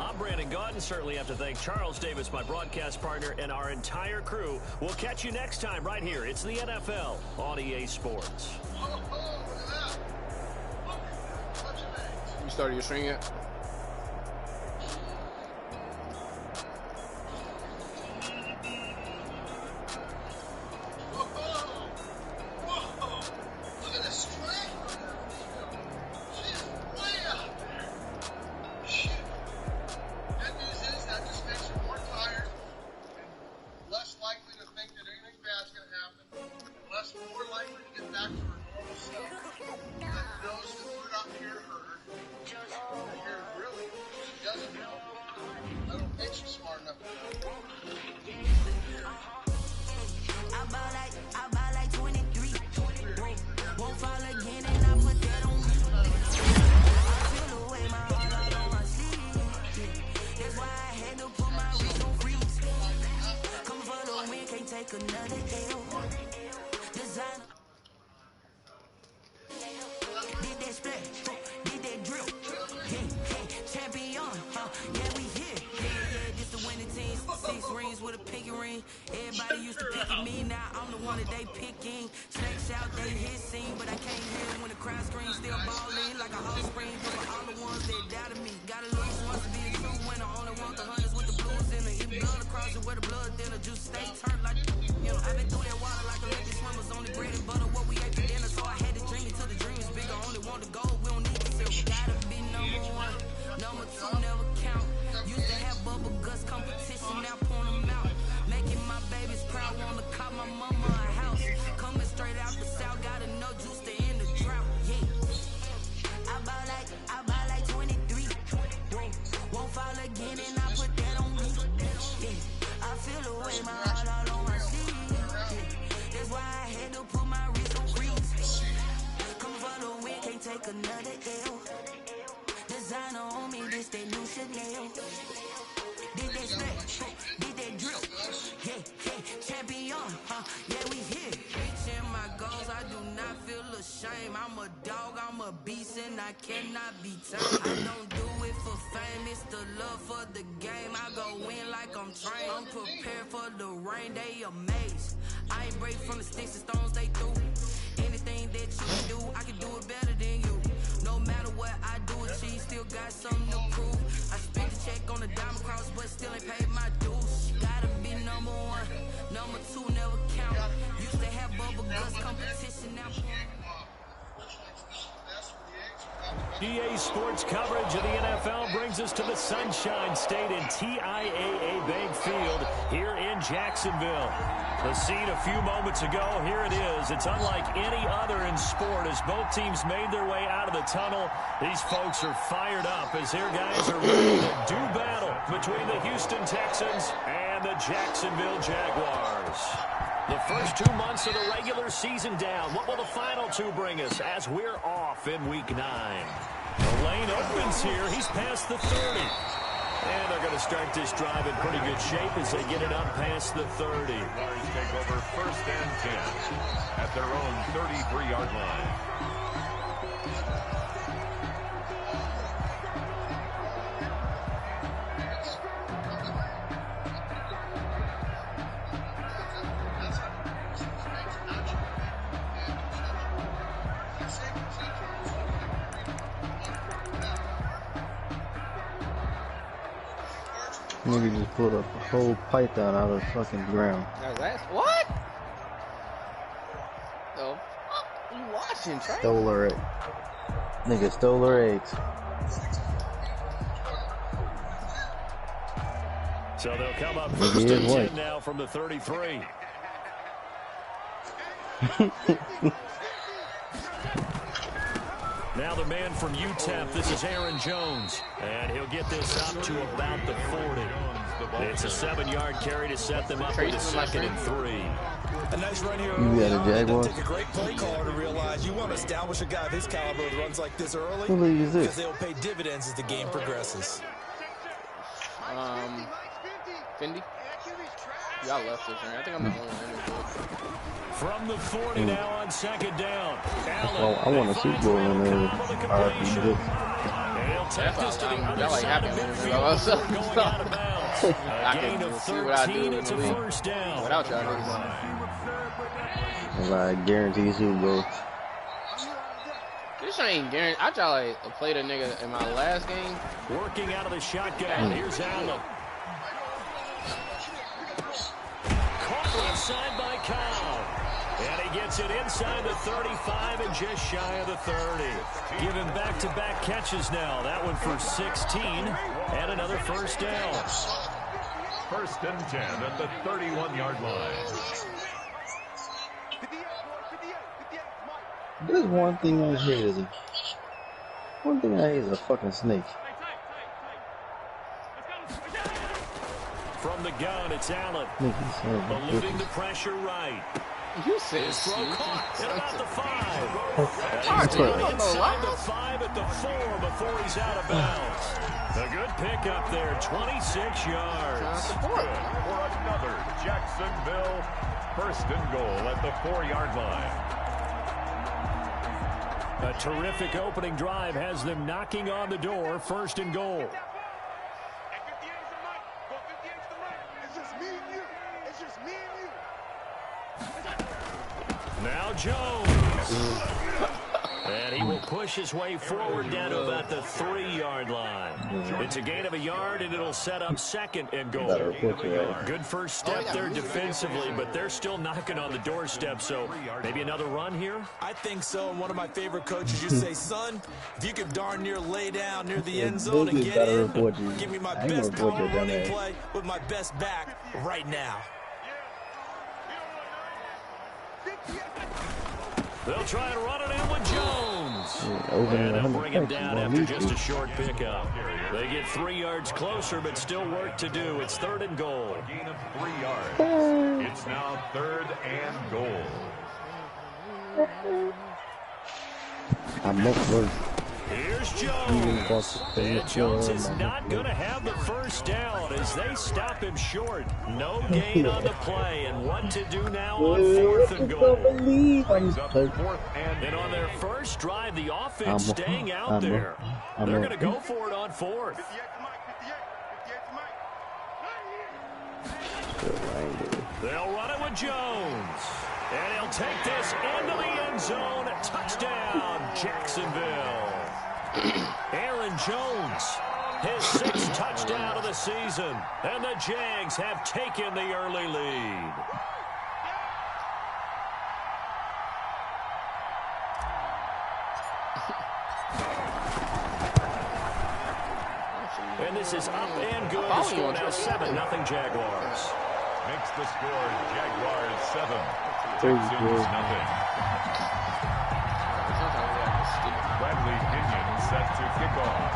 I'm Brandon Gaudin. Certainly have to thank Charles Davis, my broadcast partner, and our entire crew. We'll catch you next time right here. It's the NFL on EA Sports.
You started your string yet?
Cannot be tamed. I don't do it for fame, it's the love for the game. I go win like
like I'm trained. I'm prepared for the rain, they amazed. I ain't break from the sticks and stones they threw. Anything that you can do, I can do it better than you. No matter what I do, she still got something to prove. I spent the check on the diamond cross, but still ain't paid my dues. Gotta be number one, number two never count. Used to have bubble guts competition now.
EA Sports coverage of the NFL brings us to the Sunshine State in TIAA Bank Field here in Jacksonville. The scene a few moments ago, here it is. It's unlike any other in sport as both teams made their way out of the tunnel. These folks are fired up as their guys are ready to do battle between the Houston Texans and the Jacksonville Jaguars. The first 2 months of the regular season down. What will the final two bring us as we're off in Week 9? The lane opens here. He's past the 30. And they're going to start this drive in pretty good shape as they get it up past the 30.
Jaguars take over 1st and 10 at their own 33-yard line.
Nigga just pulled up a whole python out of the fucking ground.
What? The fuck you watching, Trey?
Stole her egg. Nigga stole her eggs.
So they'll come up 1st and 10 now from the 33. Now the man from UTEP, this is Aaron Jones, and he'll get this up to about the 40. It's a 7-yard carry to set them up with a 2nd and 3.
A nice run here.
You got a Jaguar?
Take a great play caller to realize you want to establish a guy of his caliber that runs like this early.
Who league is this?
Because they'll pay dividends as the game progresses.
Fendi? Y'all left this right. I think I'm the only one.
From the 40 now on 2nd down. Allen,
I want a Super Bowl in there.
RP.
Y'all like happy minutes ago. I can see what I do in the league without y'all niggas.
I guarantee Super Bowl.
This ain't guaranteed. I try to play the nigga in my last game.
Working out of the shotgun. Here's Allen. Caught inside by Kyle. And he gets it inside the 35 and just shy of the 30. Giving back-to-back catches now. That one for 16 and another 1st down.
1st and 10 at the 31-yard line.
There's one thing I hate. One thing I hate is a fucking snake.
From the gun, it's Allen. Eluding the pressure right.
You said
his throw caught at about the 5.
Inside
the 5 at the 4 before he's out of bounds. A good pickup there, 26 yards.
For another Jacksonville 1st and goal at the 4-yard line.
A terrific opening drive has them knocking on the door, 1st and goal. Now Jones. And he will push his way forward down to about the 3-yard line. It's a gain of a yard, and it'll set up 2nd and goal. Good first step there defensively, but they're still knocking on the doorstep, so maybe another run here?
I think so, and one of my favorite coaches used to say, son, if you could darn near lay down near the end zone and get in, give me my best power running play with my best back right now.
They'll try and run it in with Jones. And they'll bring him down after just a short pickup. They get 3 yards closer, but still work to do. It's 3rd and goal.
A gain of 3 yards. It's now 3rd and goal.
I'm not good.
Here's Jones. And Jones is not going to have the 1st down as they stop him short. No gain on the play. And what to do now on 4th and goal. And on their first drive, the offense staying out there. They're going to go for it on 4th. They'll run it with Jones. And he'll take this into the end zone. Touchdown, Jacksonville. Aaron Jones, his 6th touchdown of the season. And the Jags have taken the early lead. And this is up and good. The score now 7-0 Jaguars.
Makes the score Jaguars 7. Texans nothing. Bradley Pinion set to kick off.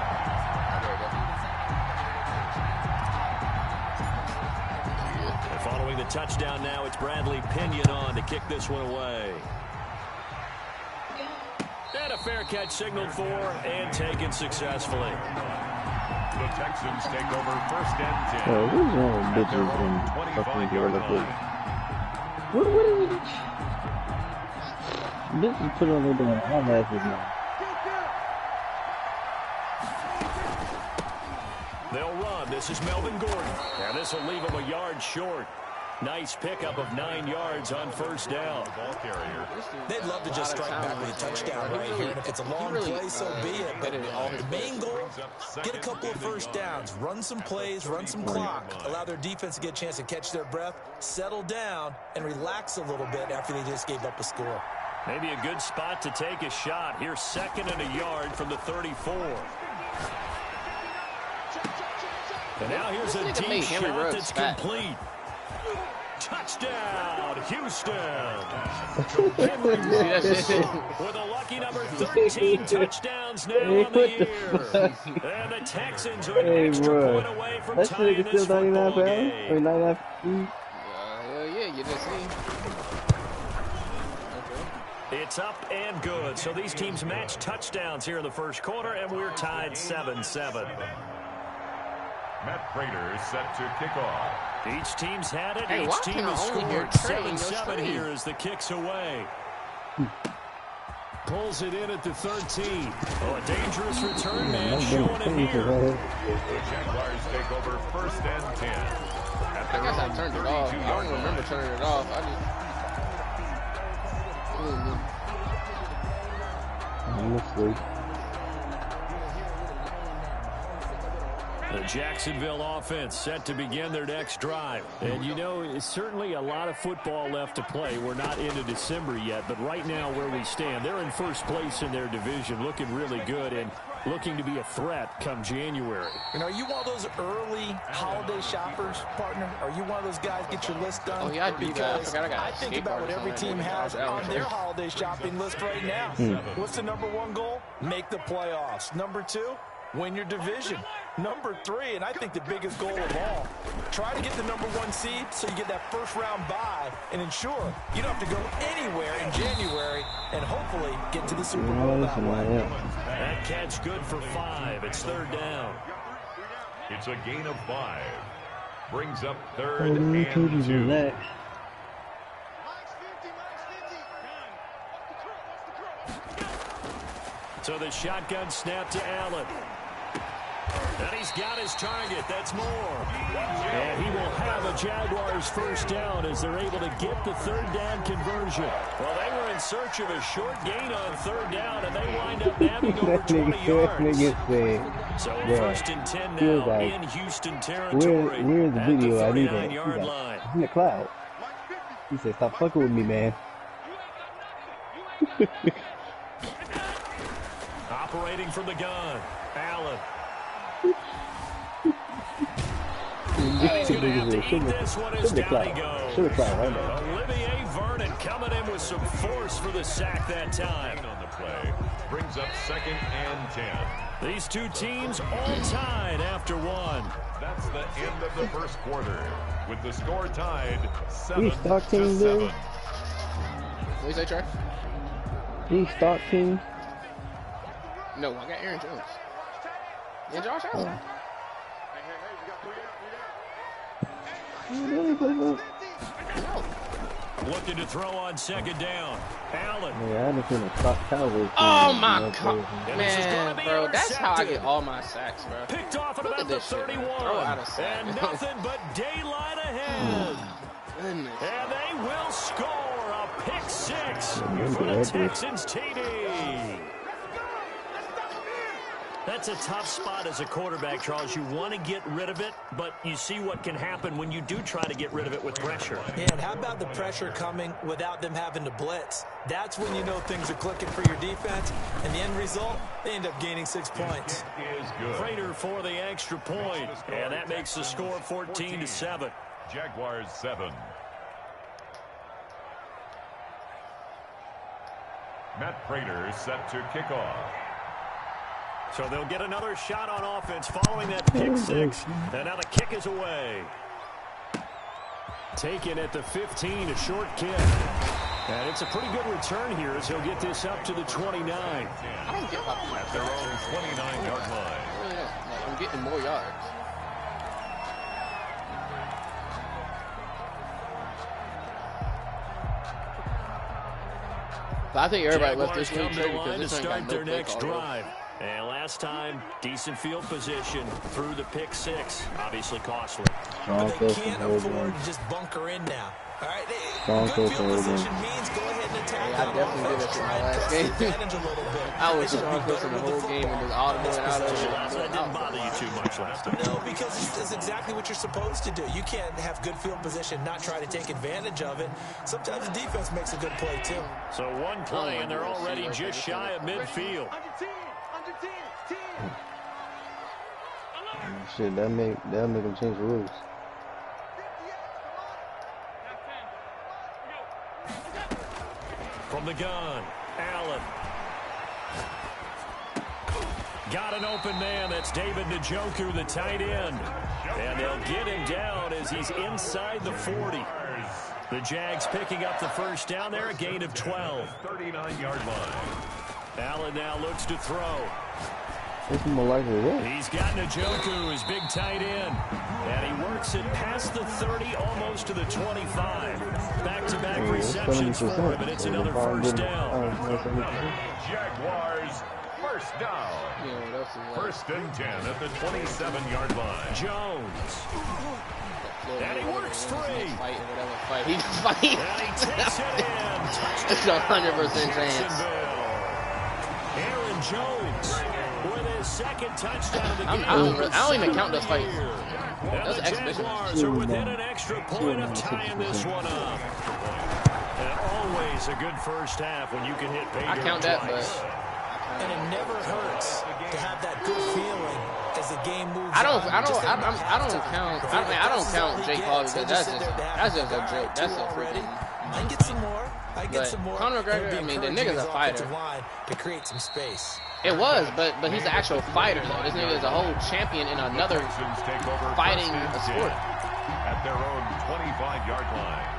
And following the touchdown now, it's Bradley Pinion on to kick this one away. And a fair catch signaled for and taken successfully.
The Texans take over 1st and 10.
Oh, who's wrong with bitches and fucking gorilla food? What is it? Bitches put on their damn eyelashes now.
They'll run. This is Melvin Gordon. And this will leave him a yard short. Nice pickup of 9 yards on 1st down.
Ball carrier.
They'd love to just strike back with a touchdown right here. And if it's a long play, so be it. But the main goal, get a couple of 1st downs. Run some plays, run some clock. Allow their defense to get a chance to catch their breath, settle down, and relax a little bit after they just gave up a score.
Maybe a good spot to take a shot. Here's 2nd and a yard from the 34. And now here's a deep shot that's complete. Touchdown, Houston. With a lucky number 13 touchdowns now on the year. And the Texans are an extra point away from tying this football game.
Or 99
yeah, you just see.
It's up and good. So these teams match touchdowns here in the 1st quarter, and we're tied 7-7.
Matt Prater is set to kick off.
Each team's had it.
Hey,
each team has scored 7-7 here as the kick's away. Pulls it in at the 13. Oh, a dangerous return man showing it here.
The Jaguars take over 1st and 10.
I guess I turned it off. I don't even remember turning it off.
Honestly.
The Jacksonville offense set to begin their next drive. And, you know, it's certainly a lot of football left to play. We're not into December yet, but right now where we stand, they're in 1st place in their division, looking really good and looking to be a threat come January.
And are you one of those early holiday shoppers, partner? Are you one of those guys get your list done?
Oh, yeah, I do that.
I think about what every team has on their holiday shopping list right now. What's the number 1 goal? Make the playoffs. Number 2? Win your division. Number 3, and I think the biggest goal of all, try to get the number 1 seed so you get that 1st round bye and ensure you don't have to go anywhere in January and hopefully get to the Super Bowl that way.
That catch good for 5. It's 3rd down.
It's a gain of 5. Brings up 3rd and 2.
So the shotgun snap to Allen. And he's got his target. That's Moore. And he will have a Jaguars 1st down as they're able to get the 3rd down conversion. Well, they were in search of a short gain on 3rd down, and they wind up nabbing over 20 yards. So 1st and 10 now in Houston territory.
Where's the video?
At the
I need
39-yard line.
In the cloud. He said, stop fucking with me, man.
Operating from the gun, Allen. He's going to have to eat this one as down he goes. Olivier Vernon coming in with some force for the sack that time.
On the play. Brings up 2nd and 10.
These two teams all tied after 1.
That's the end of the 1st quarter, with the score tied 7-7.
These stock teams, dude.
What do you say, Trey?
These stock teams.
No, I got Aaron Jones. And Josh Allen.
No.
Looking to throw on 2nd down. Allen.
Yeah, I just want to stock Cowboys.
Oh my god, man, bro, that's how I get all my sacks, bro.
Picked off at about the 31.
Throw out a sack.
And nothing but daylight ahead.
goodness.
And they will score a pick six for the Texans TD. That's a tough spot as a quarterback, Charles. You want to get rid of it, but you see what can happen when you do try to get rid of it with pressure.
Yeah, and how about the pressure coming without them having to blitz? That's when you know things are clicking for your defense, and the end result, they end up gaining 6 points.
Prater for the extra point, and that makes the score 14-7.
Jaguars 7. Matt Prater set to kick off.
So they'll get another shot on offense following that pick six. And now the kick is away. Taken at the 15, a short kick. And it's a pretty good return here as he'll get this up to the 29.
I don't get how
At their own 29-yard line.
I really don't. Like, I'm getting more yards. But I think everybody left this game because this ain't got no
their next drive. And last time, decent field position through the pick six. Obviously costly.
But they can't afford to just bunker in now. All right, good field position means go ahead and attack.
Yeah, I definitely did it for my last game. I was Sean Clifford the whole game and just automated out of it.
That didn't bother you too much last time.
No, because it's exactly what you're supposed to do. You can't have good field position, not try to take advantage of it. Sometimes the defense makes a good play, too.
So one play, and they're already just shy of midfield.
Shit, that'll make them change the rules.
From the gun, Allen. Got an open man. That's David Njoku, the tight end. And they'll get him down as he's inside the 40. The Jags picking up the first down there, a gain of 12.
39-yard line.
Allen now looks to throw.
He's
got Njoku, his big tight end. And he works it past the 30, almost to the 25. Back-to-back receptions for him, and it's another first down.
Jaguars, first down. First and 10 at the 27-yard line.
Jones. And he works free.
He's fighting.
And he takes it in.
It's a 100% chance.
Aaron Jones with his second touchdown of the game.
I don't even count those fights. That's exhibition.
Jaguars are within an extra point of tying this one up. And always a good first half when you can hit pay dirt.
I count that,
twice.
but
And it never hurts to have that good feeling as the game moves
I don't count Jake Paul because that's just a joke. That's a freaking.
I get some more.
Conor McGregor, I mean, the nigga's a fighter.
To create some space.
It was, but he's an actual fighter though. This nigga is a whole champion in another fighting sport.
At their own 25-yard line.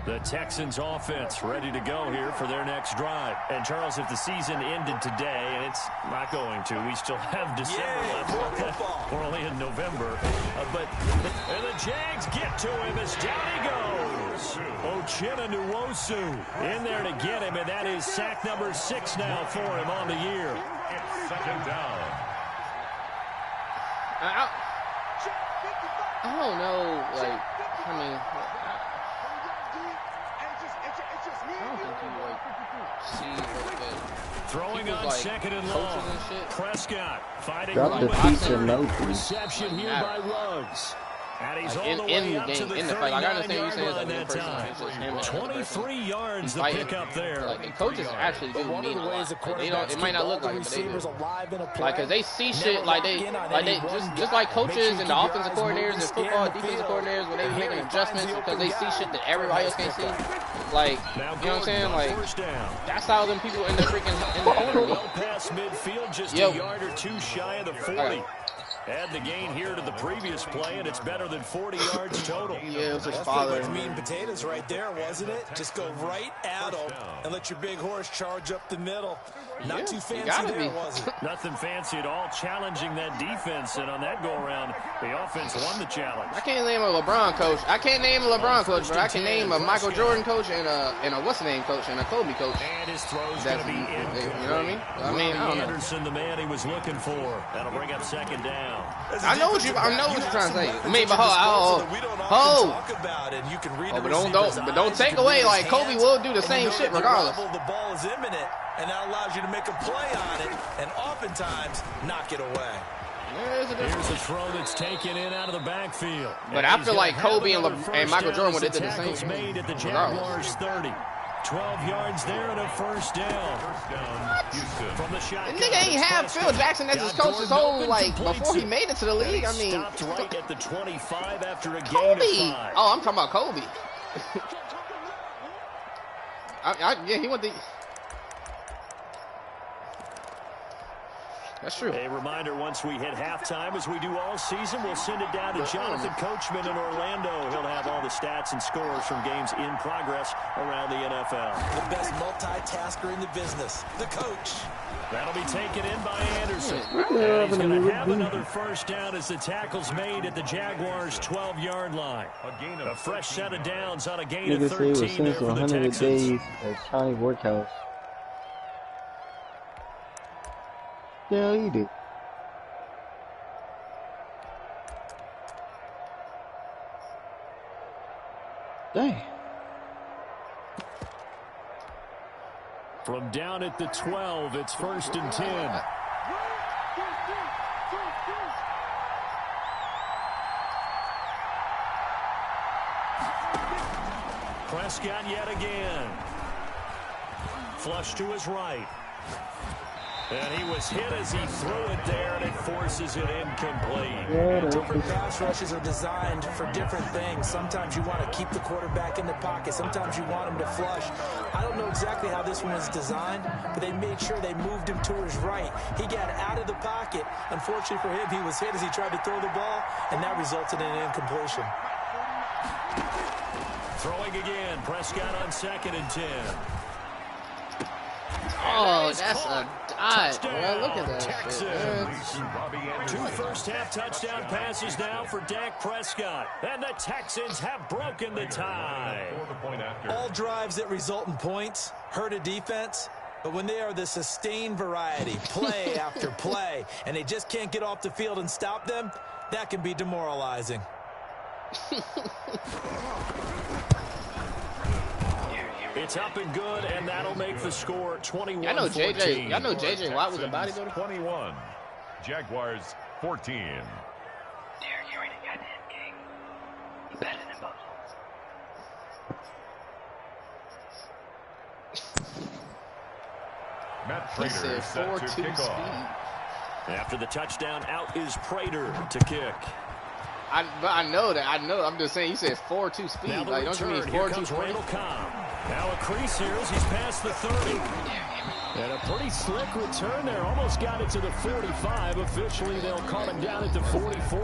The Texans offense ready to go here for their next drive. And Charles, if the season ended today, and it's not going to, we still have December left. We're only in November. And the Jags get to him as down he goes. Uchenna Nwosu in there to get him, and that is sack number 6 now for him on the year.
It's second down.
I don't know, like, I mean, I don't think you, like, see what the
throwing on
like,
second and long. Prescott fighting reception here by Ruggs. And he's
like
all the way up to the
39-yard
line that time. 23 yards the pick up there.
Like, the coaches actually do mean a lot. It might not look like it, but they do. Like, because they see shit like they just like coaches and the offensive coordinators and football defensive coordinators when they be making adjustments because they see shit that everybody else can't see. Like, you know what I'm saying? Like, that's how them people in the freaking in the corner.
Well past midfield, just a yard or two shy of the 40. Add the gain here to the previous play, and it's better than 40 yards total.
Yeah, it was his
That's
father.
pretty much meat and potatoes right there, wasn't it? Just go right at him and let your big horse charge up the middle. Not too fancy there, was it?
Nothing fancy at all, challenging that defense, and on that go-around, the offense won the challenge.
I can't name a LeBron coach. I can't name a LeBron coach, but I can name a Michael Jordan coach and a what's-the-name coach and a Kobe coach.
And his throw's going to be in.
You know what I mean? I don't know.
Anderson, the man he was looking for. That'll bring up second down.
I know what you're trying to say. I mean, but but don't take away, like, Kobe will do the same shit regardless.
The ball is imminent, and that allows you to make a play on it, and oftentimes knock it away.
Here's a throw that's taken in out of the backfield.
But I feel like Kobe and Michael Jordan would have did the same thing.
Made at the Jaguars 30. 12 yards there and a first down. From the shotgun.
The nigga ain't have Phil Jackson as his coach his whole, like, before he made it to the league. I mean,
stopped right at the 25 after a gain
Kobe.
of 5.
Oh, I'm talking about Kobe. Yeah, he went the. That's true.
A reminder, once we hit halftime, as we do all season, we'll send it down to Jonathan Coachman in Orlando. He'll have all the stats and scores from games in progress around the NFL.
The best multitasker in the business, the coach.
That'll be taken in by Anderson. And he's going to have another first down as the tackle's made at the Jaguars' 12-yard line. A fresh set of downs on a gain of 13 there for the Texans.
Days at Johnny Workhouse. Yeah, he did. Dang.
From down at the 12, it's 1st and 10. Prescott yet again. Flush to his right. And he was hit as he threw it there, and it forces it incomplete.
Different pass rushes are designed for different things. Sometimes you want to keep the quarterback in the pocket. Sometimes you want him to flush. I don't know exactly how this one was designed, but they made sure they moved him to his right. He got out of the pocket. Unfortunately for him, he was hit as he tried to throw the ball, and that resulted in an incompletion.
Throwing again, Prescott on 2nd and 10.
Oh, that's a dot. Well, look at that shit.
2 first-half touchdown passes now for Dak Prescott. And the Texans have broken the tie.
All drives that result in points hurt a defense, but when they are the sustained variety, play after play, and they just can't get off the field and stop them, that can be demoralizing.
It's up and good, and that'll make the score 21-14.
I know JJ Watt was a bodybuilder.
21. Jaguars 14.
Derek, you ain't a goddamn king. You better than both.
Matt Prater set to kick off.
After the touchdown, out is Prater to kick.
But I know that. I'm just saying. He said 4.2 speed. Like, don't you mean 4.2 speed?
Now a crease here as he's past the 30. And a pretty slick return there. Almost got it to the 45. Officially, they'll call him down at the 44.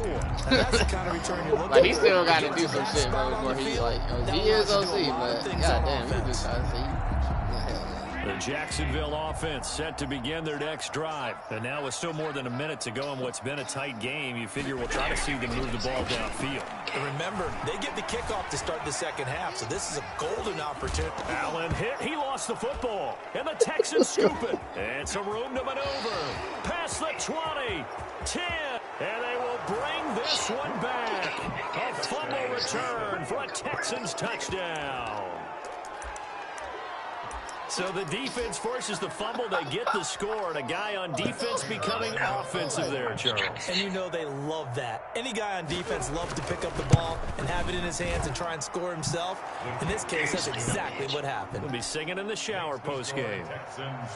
That's the kind of return you're looking
for. Like, he still got to do some shit, bro, before he, like, he is OC, but goddamn, he just trying to see.
The Jacksonville offense set to begin their next drive. And now with still more than a minute to go in what's been a tight game, you figure we'll try to see them move the ball downfield.
And remember, they get the kickoff to start the second half, so this is a golden opportunity.
Allen hit. He lost the football. And the Texans scoop it. And some room to maneuver. Past the 20. 10. And they will bring this one back. A fumble return for a Texans touchdown. So the defense forces the fumble. They get the score, and a guy on defense becoming offensive there, Charles.
And you know they love that. Any guy on defense loves to pick up the ball and have it in his hands and try and score himself. In this case, that's exactly what happened.
He'll be singing in the shower postgame.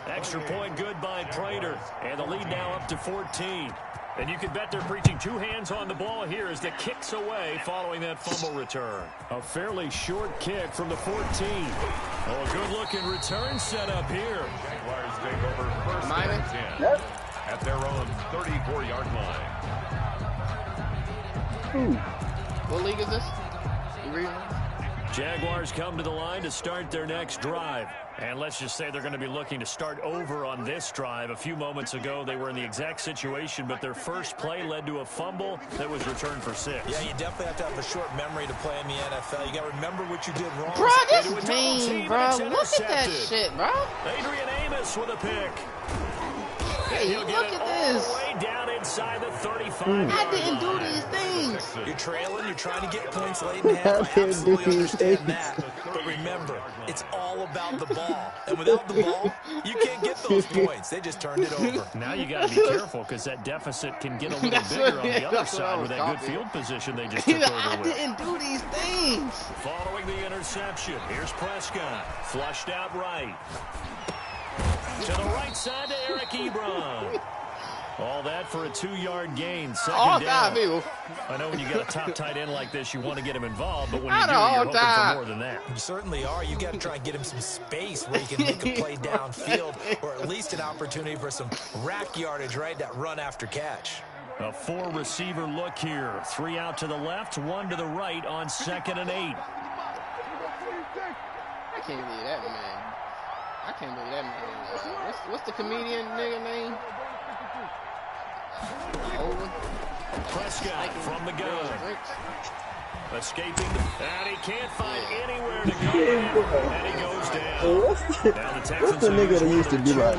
Extra point good by Prater, and the lead now up to 14. And you can bet they're preaching 2 hands on the ball here as the kick's away following that fumble return. A fairly short kick from the 14. Oh, a good-looking return set up here.
Jaguars take over 1st and 10 at their own 34-yard line.
Ooh.
What league is this?
Jaguars come to the line to start their next drive. And let's just say they're going to be looking to start over on this drive. A few moments ago, they were in the exact situation, but their first play led to a fumble that was returned for 6.
Yeah, you definitely have to have a short memory to play in the NFL. You got to remember what you did wrong.
Bro, that's mean, bro. Look at that shit, bro.
Adrian Amos with a pick.
Hey, look at this.
All the way down inside the 35.
I didn't do these things.
You're trailing. You're trying to get points late in half. I absolutely understand that. But remember, it's all about the ball. And without the ball, you can't get those points. They just turned it over.
Now you got to be careful because that deficit can get a little bigger on the other side with that good field position they just took over with.
I didn't do these things.
Following the interception, here's Prescott. Flushed out right. To the right side to Eric Ebron. All that for a 2-yard gain. Second down. I know when you got a top tight end like this, you want to get him involved, but when you do, you're hoping for more than that.
You certainly are. You got to try and get him some space where he can make a play downfield, or at least an opportunity for some rack yardage, right? That run after catch.
A 4-receiver look here. 3 out to the left, 1 to the right on 2nd and 8.
I can't believe that, man. I can't believe that, man. What's the comedian nigga name?
Prescott from the gun. Escaping, and he can't find anywhere to go. And he goes down. Now the Texans
what's the nigga that used to be like,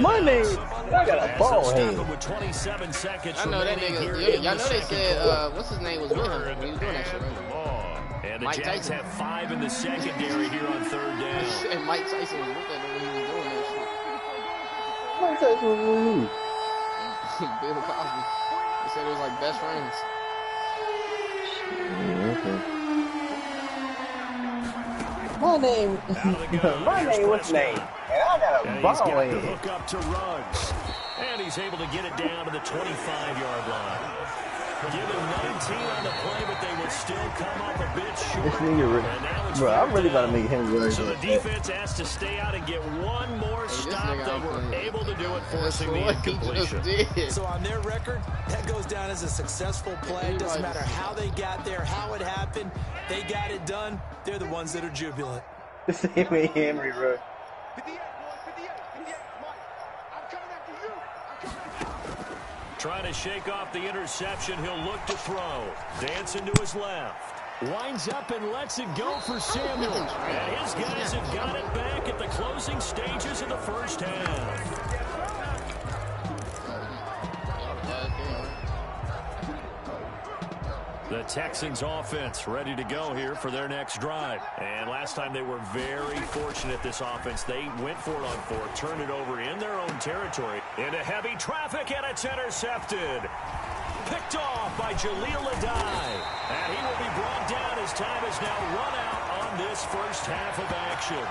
my name, I got a ball head.
With 27 seconds
I know that nigga. Y'all know they said, what's his name was with him when he was doing that shit, right?
And the Jags have 5 in the secondary here on 3rd down.
And Mike Tyson was with that when he was doing that shit.
Mike Tyson was with who?
Bill Cosby. They said it was like best friends.
Yeah, okay. My name was name. And I got a ball head.
He's got the hook up to Ruggs. And he's able to get it down to the 25-yard line. Given 19 on the play, but they would still come up a bit short.
This nigga, bro, I'm really about to make him work.
So the defense has to stay out and get one more stop. They were able to do it, forcing the incompletion.
So on their record, that goes down as a successful play. It doesn't matter how they got there, how it happened. They got it done. They're the ones that are jubilant.
The same way Henry, bro.
Trying to shake off the interception. He'll look to throw. Dancing to his left. Winds up and lets it go for Samuel. And his guys have got it back at the closing stages of the first half. The Texans offense ready to go here for their next drive. And last time they were very fortunate, this offense. They went for it on 4th, turned it over in their own territory. Into heavy traffic, and it's intercepted. Picked off by Jaleel Adai. And he will be brought down as time is now run out on this first half of action.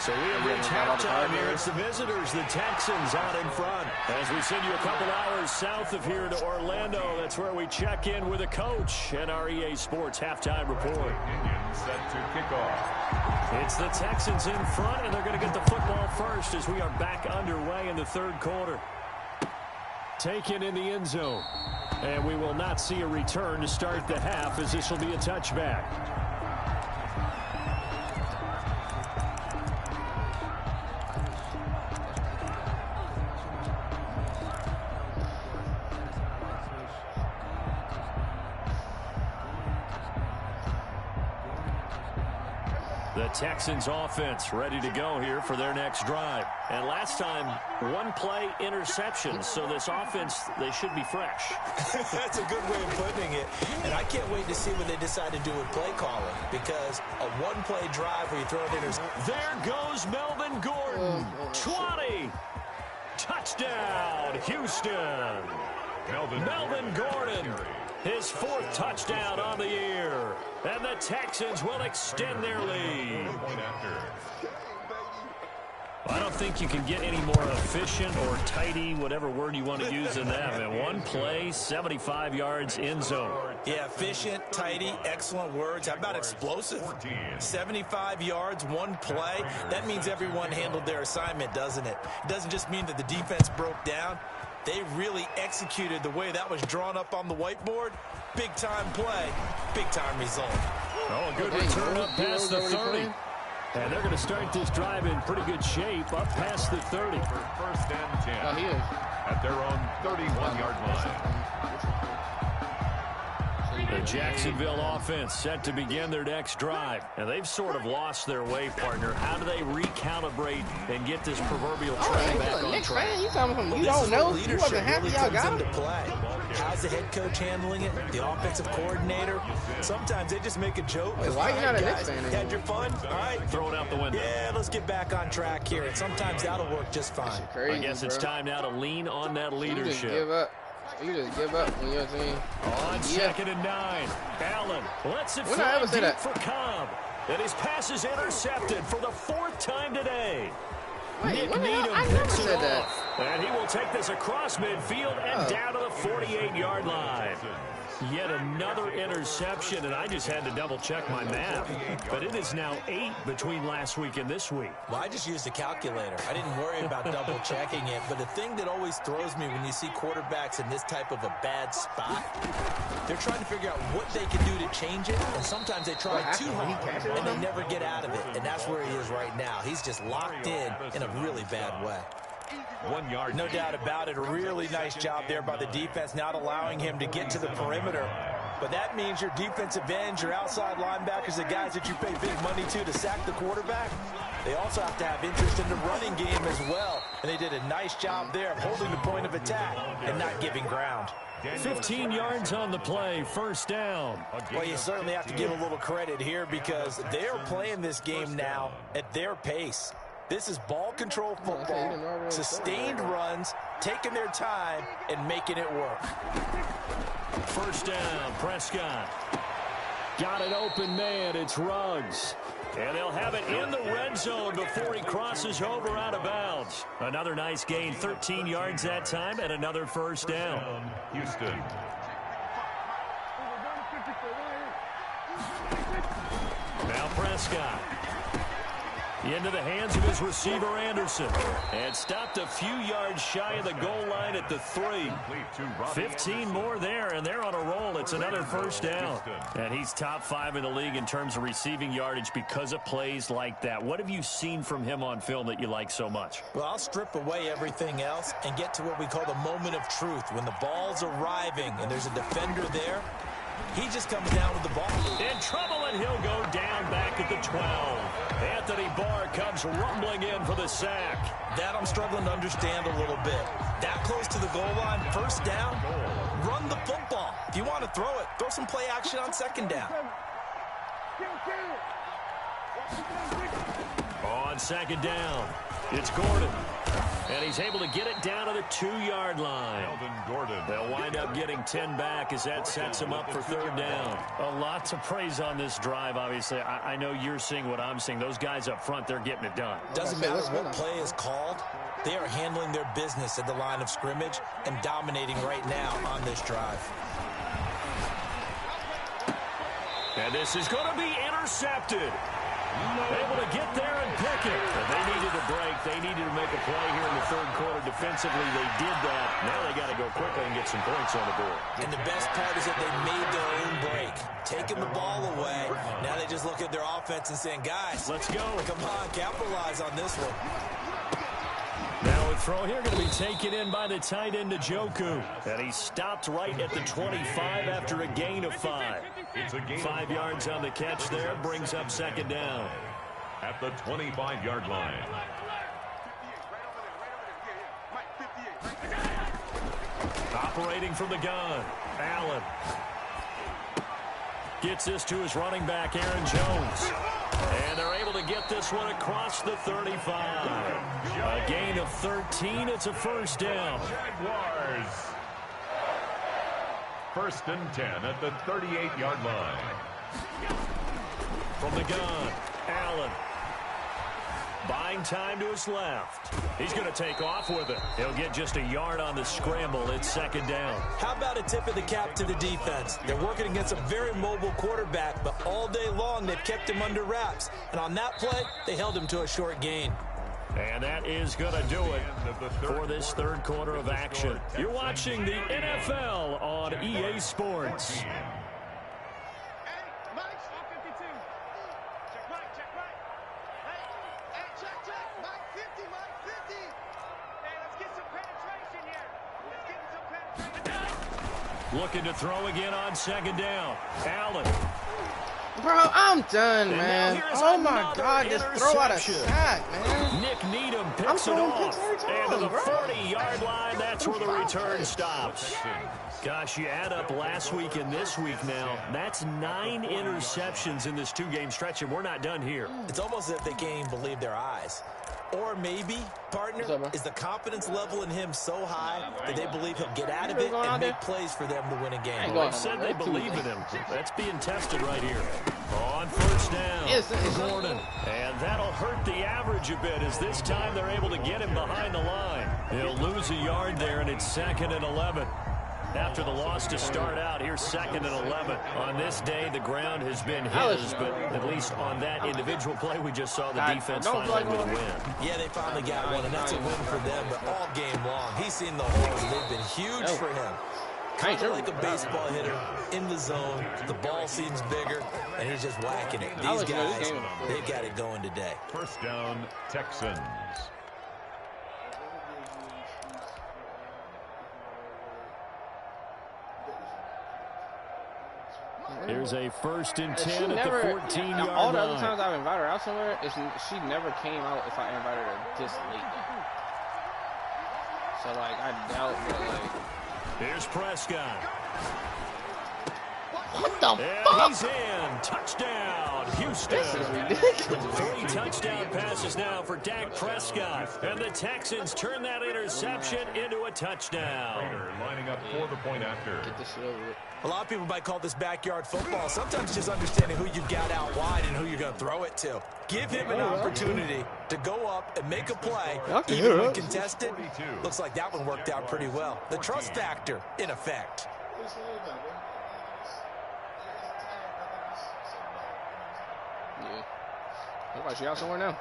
So we have reached halftime here. It's the visitors, the Texans, out in front. As we send you a couple hours south of here to Orlando, that's where we check in with a coach at our EA Sports Halftime Report.
Indians set to kick off.
It's the Texans in front, and they're going to get the football first as we are back underway in the 3rd quarter. Taken in the end zone. And we will not see a return to start the half, as this will be a touchback. The Texans offense ready to go here for their next drive. And last time, 1-play interception. So this offense, they should be fresh.
That's a good way of putting it. And I can't wait to see what they decide to do with play calling. Because a 1-play drive where you throw an interception.
There goes Melvin Gordon. 20. Touchdown, Houston. Melvin Gordon. His 4th touchdown on the year. And the Texans will extend their lead. I don't think you can get any more efficient or tidy, whatever word you want to use in that. Man, 1 play, 75 yards in zone.
Yeah, efficient, tidy, excellent words. How about explosive? 75 yards, 1 play. That means everyone handled their assignment, doesn't it? It doesn't just mean that the defense broke down. They really executed the way that was drawn up on the whiteboard. Big-time play, big-time result.
Oh, a good return up past the 30. And they're going to start this drive in pretty good shape up past the 30.
For first and 10 at their own 31-yard line.
The Jacksonville offense set to begin their next drive. And they've sort of lost their way, partner. How do they recalibrate and get this proverbial train back on track?
You talking you don't know? You wasn't happy y'all got him?
How's the head coach handling it? The offensive coordinator? Sometimes they just make a joke.
Wait, why are you not a Knicks fan anymore?
Had your fun? All right.
Throw it out the window.
Yeah, let's get back on track here. And sometimes that'll work just fine.
Crazy,
I guess it's time now to lean on that leadership.
You just give up when you're team.
On 2nd and 9. Allen lets it fly deep for Cobb. And his pass is intercepted for the 4th time today. Nick Needham picks it off. And he will take this across midfield and down to the 48-yard line. Yet another interception, and I just had to double-check my math. But it is now 8 between last week and this week.
Well, I just used a calculator. I didn't worry about double-checking it. But the thing that always throws me when you see quarterbacks in this type of a bad spot, they're trying to figure out what they can do to change it. And sometimes they try too hard, and they never get out of it. And that's where he is right now. He's just locked in a really bad way.
1 yard.
No doubt about it. A really nice job there by the defense, not allowing him to get to the perimeter. But that means your defensive ends, your outside linebackers, the guys that you pay big money to sack the quarterback, they also have to have interest in the running game as well. And they did a nice job there of holding the point of attack and not giving ground.
15 yards on the play, first down.
Well, you certainly have to give a little credit here because they're playing this game now at their pace. This is ball control football, sustained runs, taking their time, and making it work.
First down, Prescott. Got an open man, it's Ruggs. And they'll have it in the red zone before he crosses over out of bounds. Another nice gain, 13 yards that time, and another first down.
Houston.
Now Prescott. Into the hands of his receiver, Anderson. And stopped a few yards shy of the goal line at the 3. 15 more there, and they're on a roll. It's another first down. And he's top 5 in the league in terms of receiving yardage because of plays like that. What have you seen from him on film that you like so much?
Well, I'll strip away everything else and get to what we call the moment of truth. When the ball's arriving and there's a defender there, he just comes down with the ball.
In trouble, and he'll go down back at the 12. Anthony Barr comes rumbling in for the sack.
That I'm struggling to understand a little bit. That close to the goal line, first down, run the football. If you want to throw it, throw some play action on second down.
On second down, it's Gordon. And he's able to get it down to the 2-yard line.
Melvin Gordon.
They'll wind up getting 10 back as that sets him up for third down. A lot to praise on this drive, obviously. I know you're seeing what I'm seeing. Those guys up front, they're getting it done.
Doesn't matter what play is called. They are handling their business at the line of scrimmage and dominating right now on this drive.
And this is going to be intercepted. Able to get there and pick it. But they needed a break. They needed to make a play here in the third quarter. Defensively, they did that. Now they got to go quickly and get some points on the board.
And the best part is that they made their own break. Taking the ball away. Now they just look at their offense and saying, guys,
let's go.
Come on, capitalize on this one.
Now a throw here going to be taken in by the tight end Njoku. And he stopped right at the 25 after a gain of 5. 5 yards on the catch there, brings up second down.
At the 25-yard line.
Operating from the gun, Allen. Gets this to his running back, Aaron Jones. And they're able to get this one across the 35. A gain of 13. It's a first down.
Jaguars. First and 10 at the 38-yard line.
From the gun, Allen. Buying time to his left. He's going to take off with it. He'll get just a yard on the scramble. It's second down.
How about a tip of the cap to the defense? They're working against a very mobile quarterback, but all day long they've kept him under wraps. And on that play, they held him to a short gain.
And that is going to do it for this third quarter of action. You're watching the NFL on EA Sports. Looking to throw again on second down. Allen.
Bro, I'm done, man. Oh, my God. Just throw out a sack, man.
Nick Needham picks it off. And to the 40-yard line, that's where the return stops. Gosh, you add up last week and this week now. That's 9 interceptions in this 2-game stretch, and we're not done here.
It's almost as if they can't even believe their eyes. Or maybe, partner, is the confidence level in him so high that they believe he'll get out of it and make plays for them to win a game.
Well, they said they believe in him. That's being tested right here. On first down, Gordon. And that'll hurt the average a bit as this time they're able to get him behind the line. He'll lose a yard there, and it's 2nd and 11. After the loss to start out, here's 2nd and 11. On this day, the ground has been his, but at least on that individual play we just saw, the defense finally with a win.
Yeah, they finally got one, and that's a win for them, but all game long, he's seen the holes, and they've been huge for him. Kind of like a baseball hitter in the zone. The ball seems bigger, and he's just whacking it. These guys, they've got it going today.
First down, Texans.
Here's a 1st and 10 at the 14-yard line.
All the other times I've invited her out somewhere, she never came out if I invited her this late. So, like, I doubt that, like...
Here's Prescott.
What the
and
fuck?
He's in. Touchdown, Houston.
This is ridiculous.
3 touchdown passes now for Dak Prescott. And the Texans turn that interception into a touchdown.
Lining up for the point after.
Get this shit over with.
A lot of people might call this backyard football. Sometimes just understanding who you've got out wide and who you're going to throw it to. Give him an opportunity to go up and make a play, even when contested. Looks like that one worked out pretty well. The trust factor in effect.
Yeah. Looks like she out somewhere now.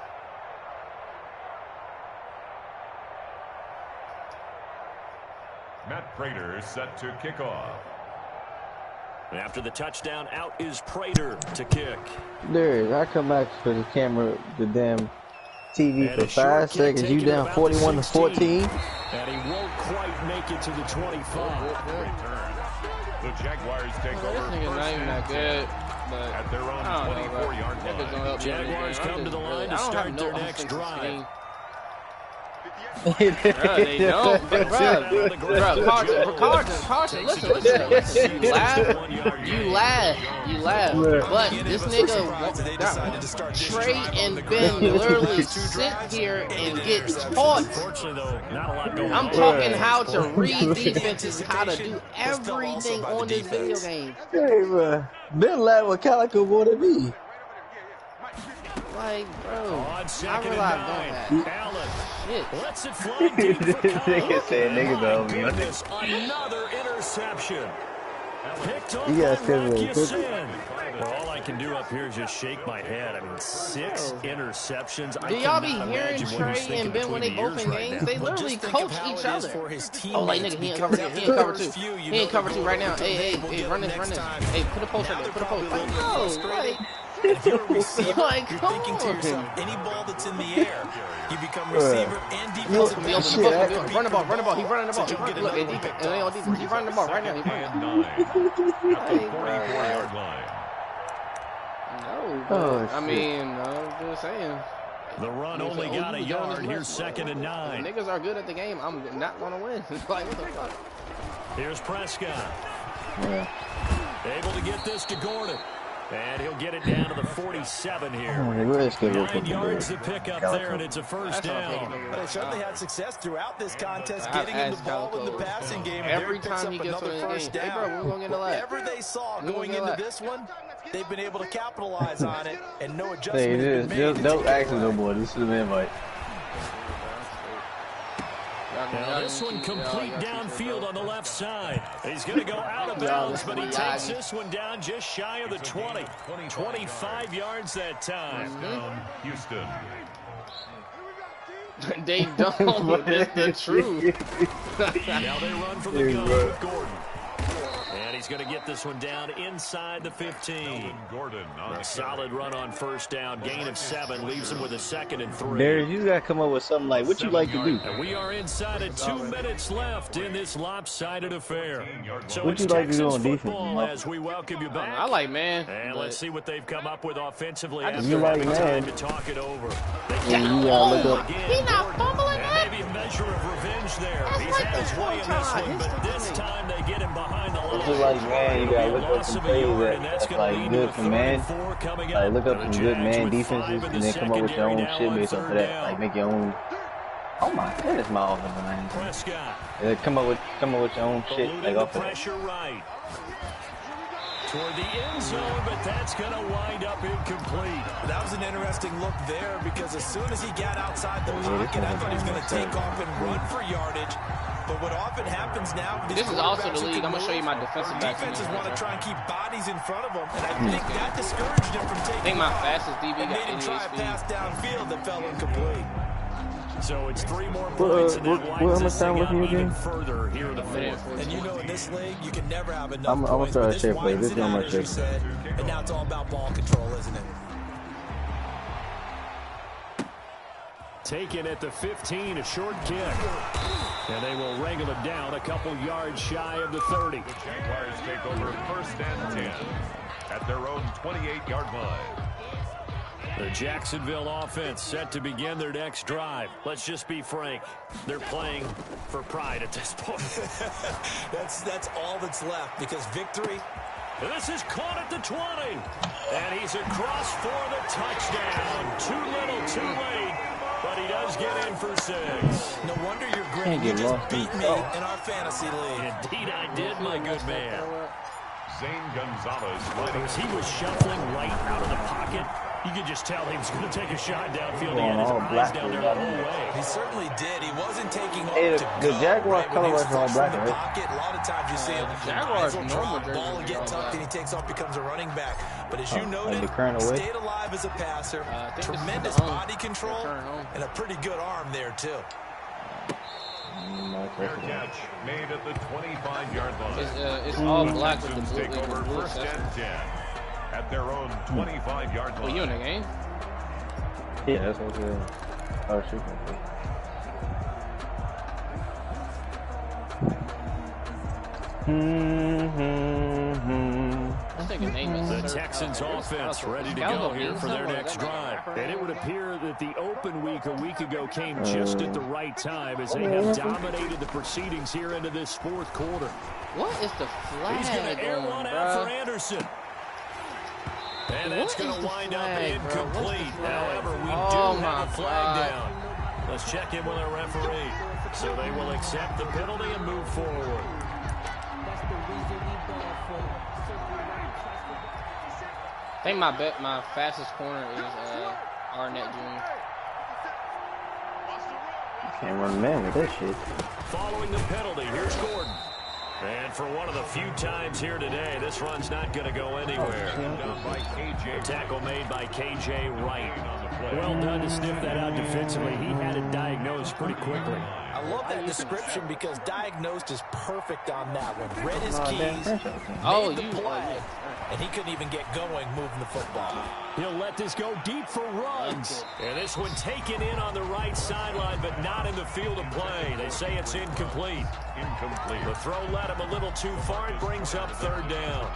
Matt Prater set to kick off.
After the touchdown, out is Prater to kick.
Darius, I come back to the camera, the damn TV for 5 seconds. You down 41-14.
And he won't quite make it to the 25.
The Jaguars take over.
This nigga's not even that good. But
at their own 24-yard line.
Jaguars come to the line to start their next drive.
They don't, bro. Carson, listen. You laugh. But this nigga, Trey and Ben literally sit here and get taught. I'm talking how to read defenses, how to do everything on this video game.
Hey, bro. Ben laughed what Calico wanted me.
Like, bro,
I realize
that.
Shit. Lets it fly deep for
Nigga said niggas over me.
Another interception. Picked off
by
all I can do up here is just shake my head. I mean, 6 interceptions.
Do y'all be hearing Trey and Ben when they both in games? They literally coach each other. Oh, like, nigga, he ain't cover 2. He ain't cover 2. He ain't cover 2 right now. Hey, run this. Hey, put a post right there. Put a post. No, like...
If you're a receiver, you're thinking to yourself, any ball that's in the air, you become receiver and defensive.
Run the ball. He's running the ball. Look, he's running the ball right now. He's running.
At the 44-yard line.
No, I mean, I'm just saying.
The run only got a yard. Here's 2nd and 9.
Niggas are good at the game. I'm not going to win. Like, what the fuck?
Here's Prescott. Able to get this to Gordon. And he'll get it down to the 47 here. 9 yards to pick up there, and it's a first down.
But they certainly had success throughout this contest, getting him the ball in the passing game.
Every time he gets another first down, hey, bro, we're gonna get a lap.
Whatever they saw going into this one, they've been able to capitalize on it, and no adjustment has been made.
Don't ask no more. This is an invite.
Now this one complete downfield on the left side. He's going to go out of bounds, but he takes this one down just shy of the 20. 25 yards that time.
Down, Houston.
They don't. That's the truth.
Now they run from the gun with Gordon. And he's going to get this one down inside the 15.
Gordon
a solid run on first down. Gain of 7 leaves him with a 2nd and 3.
Darius, you got to come up with something like what you like to do.
And we are inside at 2 minutes left in this lopsided affair. So
what
it's
you like to do
Texans
on
football
defense,
as we welcome you back.
I like man.
And let's see what they've come up with offensively
You
after
like
having
man.
time to talk it over.
Yeah, you got to look up.
He's not fumbling
and maybe a measure of revenge there. He's
like
had
the
his way in this one, but this time they get him behind the line.
Just like man, you gotta look up some plays that's like good for man. Like look up some good man defenses and then come up with your own shit based off of that. Like make your own. Oh my goodness, my offensive line. Come up with your own shit like off of that.
Toward the end zone, but that's going to wind up incomplete.
That was an interesting look there because as soon as he got outside the pocket, I thought he was going to take off and run for yardage. But what often happens now,
this is also the league. I'm going to show you my defensive back.
Defenses want to try and keep bodies in front of them, and I think that discouraged him from taking
I think my fastest DB got
made him try a pass downfield that fell incomplete.
So it's 3 more points, and that winds this thing out even further here in the fourth.
And you know in this league, you can never have enough
I'm going to start a share play. This is
out,
my share play.
And now it's all about ball control, isn't it?
Taken at the 15, a short kick. And they will wrangle it down a couple yards shy of the 30.
The Jaguars take over 1st and 10 at their own 28-yard line.
The Jacksonville offense set to begin their next drive. Let's just be frank. They're playing for pride at this point.
that's all that's left because victory.
And this is caught at the 20. And he's across for the touchdown. Too little, too late. But he does get in for 6.
No wonder you're great. You just beat me in our fantasy league.
Indeed I did, my good man.
Zane Gonzalez.
As he was shuffling right out of the pocket, you could just tell he was going to take a shot downfield. He had his eyes down there the whole way.
He certainly did. He wasn't taking off
The Jaguars color was all black, right?
A lot of times you see him.
Jaguars normal
ball get tucked and he takes off, becomes a running back. But as you noted, stayed alive as a passer, tremendous body control, and a pretty good arm there too.
Fair catch made at the 25-yard line.
It's all black with the blue.
Take over 1st and 10 at their own 25-yard line.
Oh, you in the game?
Yeah, that's what we're shooting.
The Texans offense ready to go here for their next drive. And it would appear that the open week a week ago came just at the right time as they have dominated the proceedings here into this 4th quarter.
What is the flag?
He's going to air one out for Anderson. And that's going to wind up incomplete. However, we do have a flag down. Let's check in with our referee. So they will accept the penalty and move forward.
I think my fastest corner is Arnett Jr.
Can't run man with that shit.
Following the penalty, here's Gordon. And for one of the few times here today, this run's not going to go anywhere. A tackle made by K.J. Wright. Well done to sniff that out defensively. He had it diagnosed pretty quickly.
I love that description because diagnosed is perfect on that one. Read his keys, made the play, and he couldn't even get going moving the football.
He'll let this go deep for runs. And this one taken in on the right sideline, but not in the field of play. They say it's incomplete.
Incomplete.
The throw led him a little too far. It brings up 3rd down.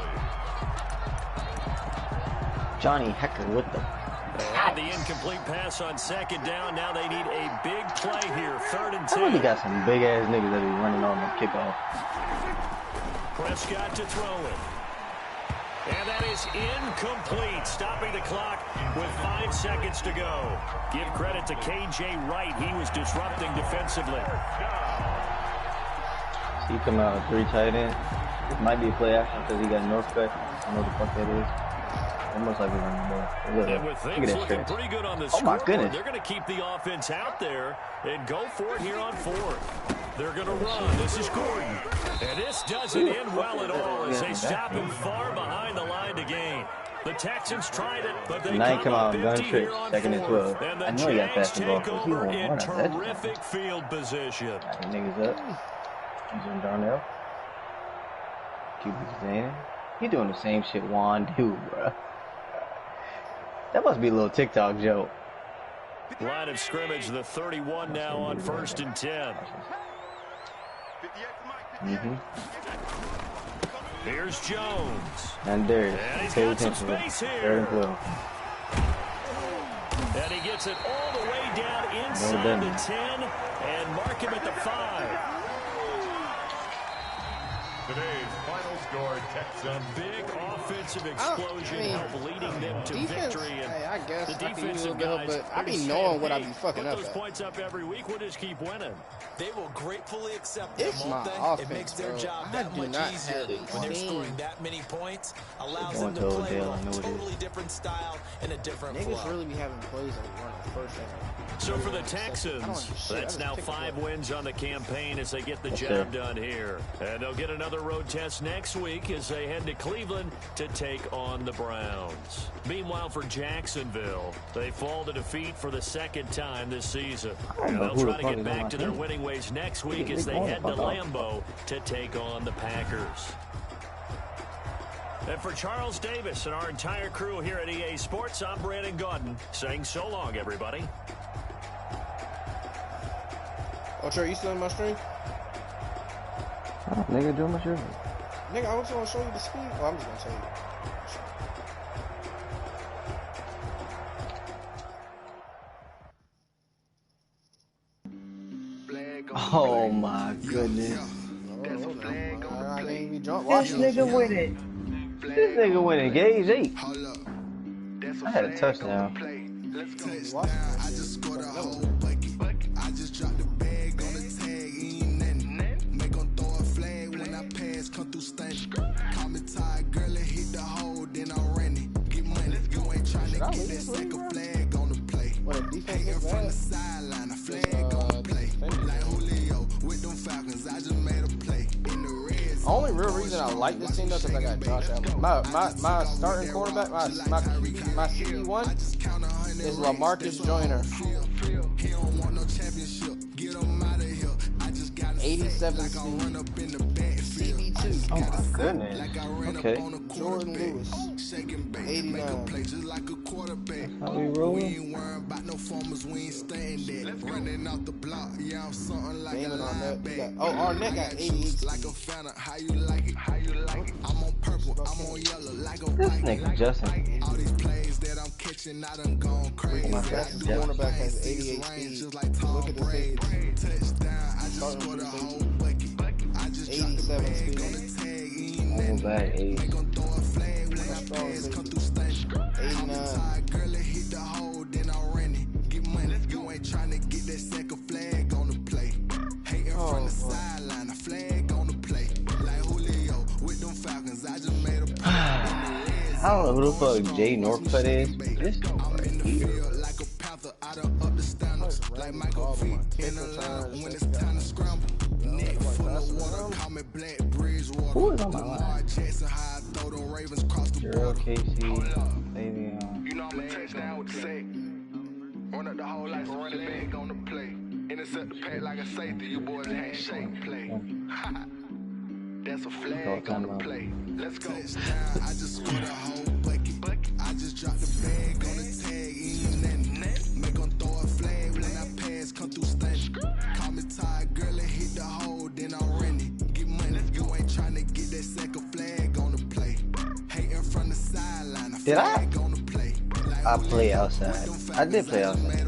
Johnny Hecker with the
And the incomplete pass on 2nd down. Now they need a big play here. 3rd and 10.
You got some big ass niggas that be running on the kickoff.
Prescott to throw it. And that is incomplete, stopping the clock with 5 seconds to go. Give credit to K.J. Wright. He was disrupting defensively.
He come out with 3 tight ends. This might be a play action because he got Northcutt. I don't know what the fuck that is. Almost like we're running the ball.
And with things looking pretty good on the
scoreboard,
they're going to keep the offense out there and go for it here on 4th. They're going to run. This is Gordon. And this doesn't end well at all as they stop him far behind the line to gain. The Texans tried it, but they come out gun trick, second and 12. And the Jags take over in terrific field position.
Niggas up. He's in Darnell. QB's in. He doing the same shit Juan do, bro. That must be a little TikTok joke.
Line of scrimmage, the 31 now on 1st and 10. Here's Jones.
And there's
he's got some space here. And he gets it all the way down inside the 10 and mark him at the 5.
Today's final score, Texans.
Big offensive explosion help leading them to victory. And
I guess
the
defensive
defensive
guys, but I be knowing what I be fucking up
those
at.
points up every week. We'll just keep winning.
They will gratefully accept
it's my offense,
it makes their job
I
that
do
much
not
easier when they're scoring that many points. Allows them to play a totally different style and a different flow.
Niggas really be having plays that run the first half.
So for the Texans, that's now 5 wins on the campaign as they get the job done here. And they'll get another road test next week as they head to Cleveland to take on the Browns. Meanwhile, for Jacksonville, they fall to defeat for the second time this season. And they'll try to get back to their winning ways next week as they head to Lambeau to take on the Packers. And for Charles Davis and our entire crew here at EA Sports, I'm Brandon Gaudin saying so long, everybody.
Oh, Trey, you still in my stream?
Oh, nigga, doing my shirt.
Nigga, I was going to show you the speed. Well, I'm just going to tell you.
Oh my goodness. This nigga with it. This nigga with it. Gauge 8. I had a touchdown.
I just scored a whole bucket. I just dropped the bag on the tag. Ain't nothing. Make them throw a flag when I pass. Come through stunning. Call me tired, girl, and hit the hole. Then I ran it. Get money. You ain't trying to get that second flag on the play. Hating from the sideline. A flag on the play. Like Julio with them Falcons. I just made a play. In the red.
The only real reason I like this team though is because I got Josh Allen. My starting quarterback, my CB1 is LaMarcus Joyner. 87 CB2.
Oh my goodness. Okay.
Jordan Lewis. 89.
How we rolling?
Damon Arnett. Arnett got 88.
This nigga Justin.
That's the cornerback has 88 speed. Look at the safety. 87 speed.
I'm back 8.
89.
I don't know who the fuck Jay Northcutt is. This right here.
Like Michael V in the line when it's time to scramble. Neck full of water, call me Black Bridge water.
Who is on my line?
Jackson High, throw them Ravens cross the
Gerald Casey, maybe.
You know I'm a touchdown with the sack. Run up the whole life and run it back on the play. Intercept the pack like a safety. You boys ain't shake play. That's a flag on the play. Let's go. I just scored a whole bucket. I just dropped the bag on the tag. Ain't nothing. Make them throw a flag when I pass. Come through stunning. Call me tired, girl, and hit the hole. Then I ran it. Get money. You ain't trying to get that second flag on the play. Hating from the sideline.
Did I? I play outside. I did play outside.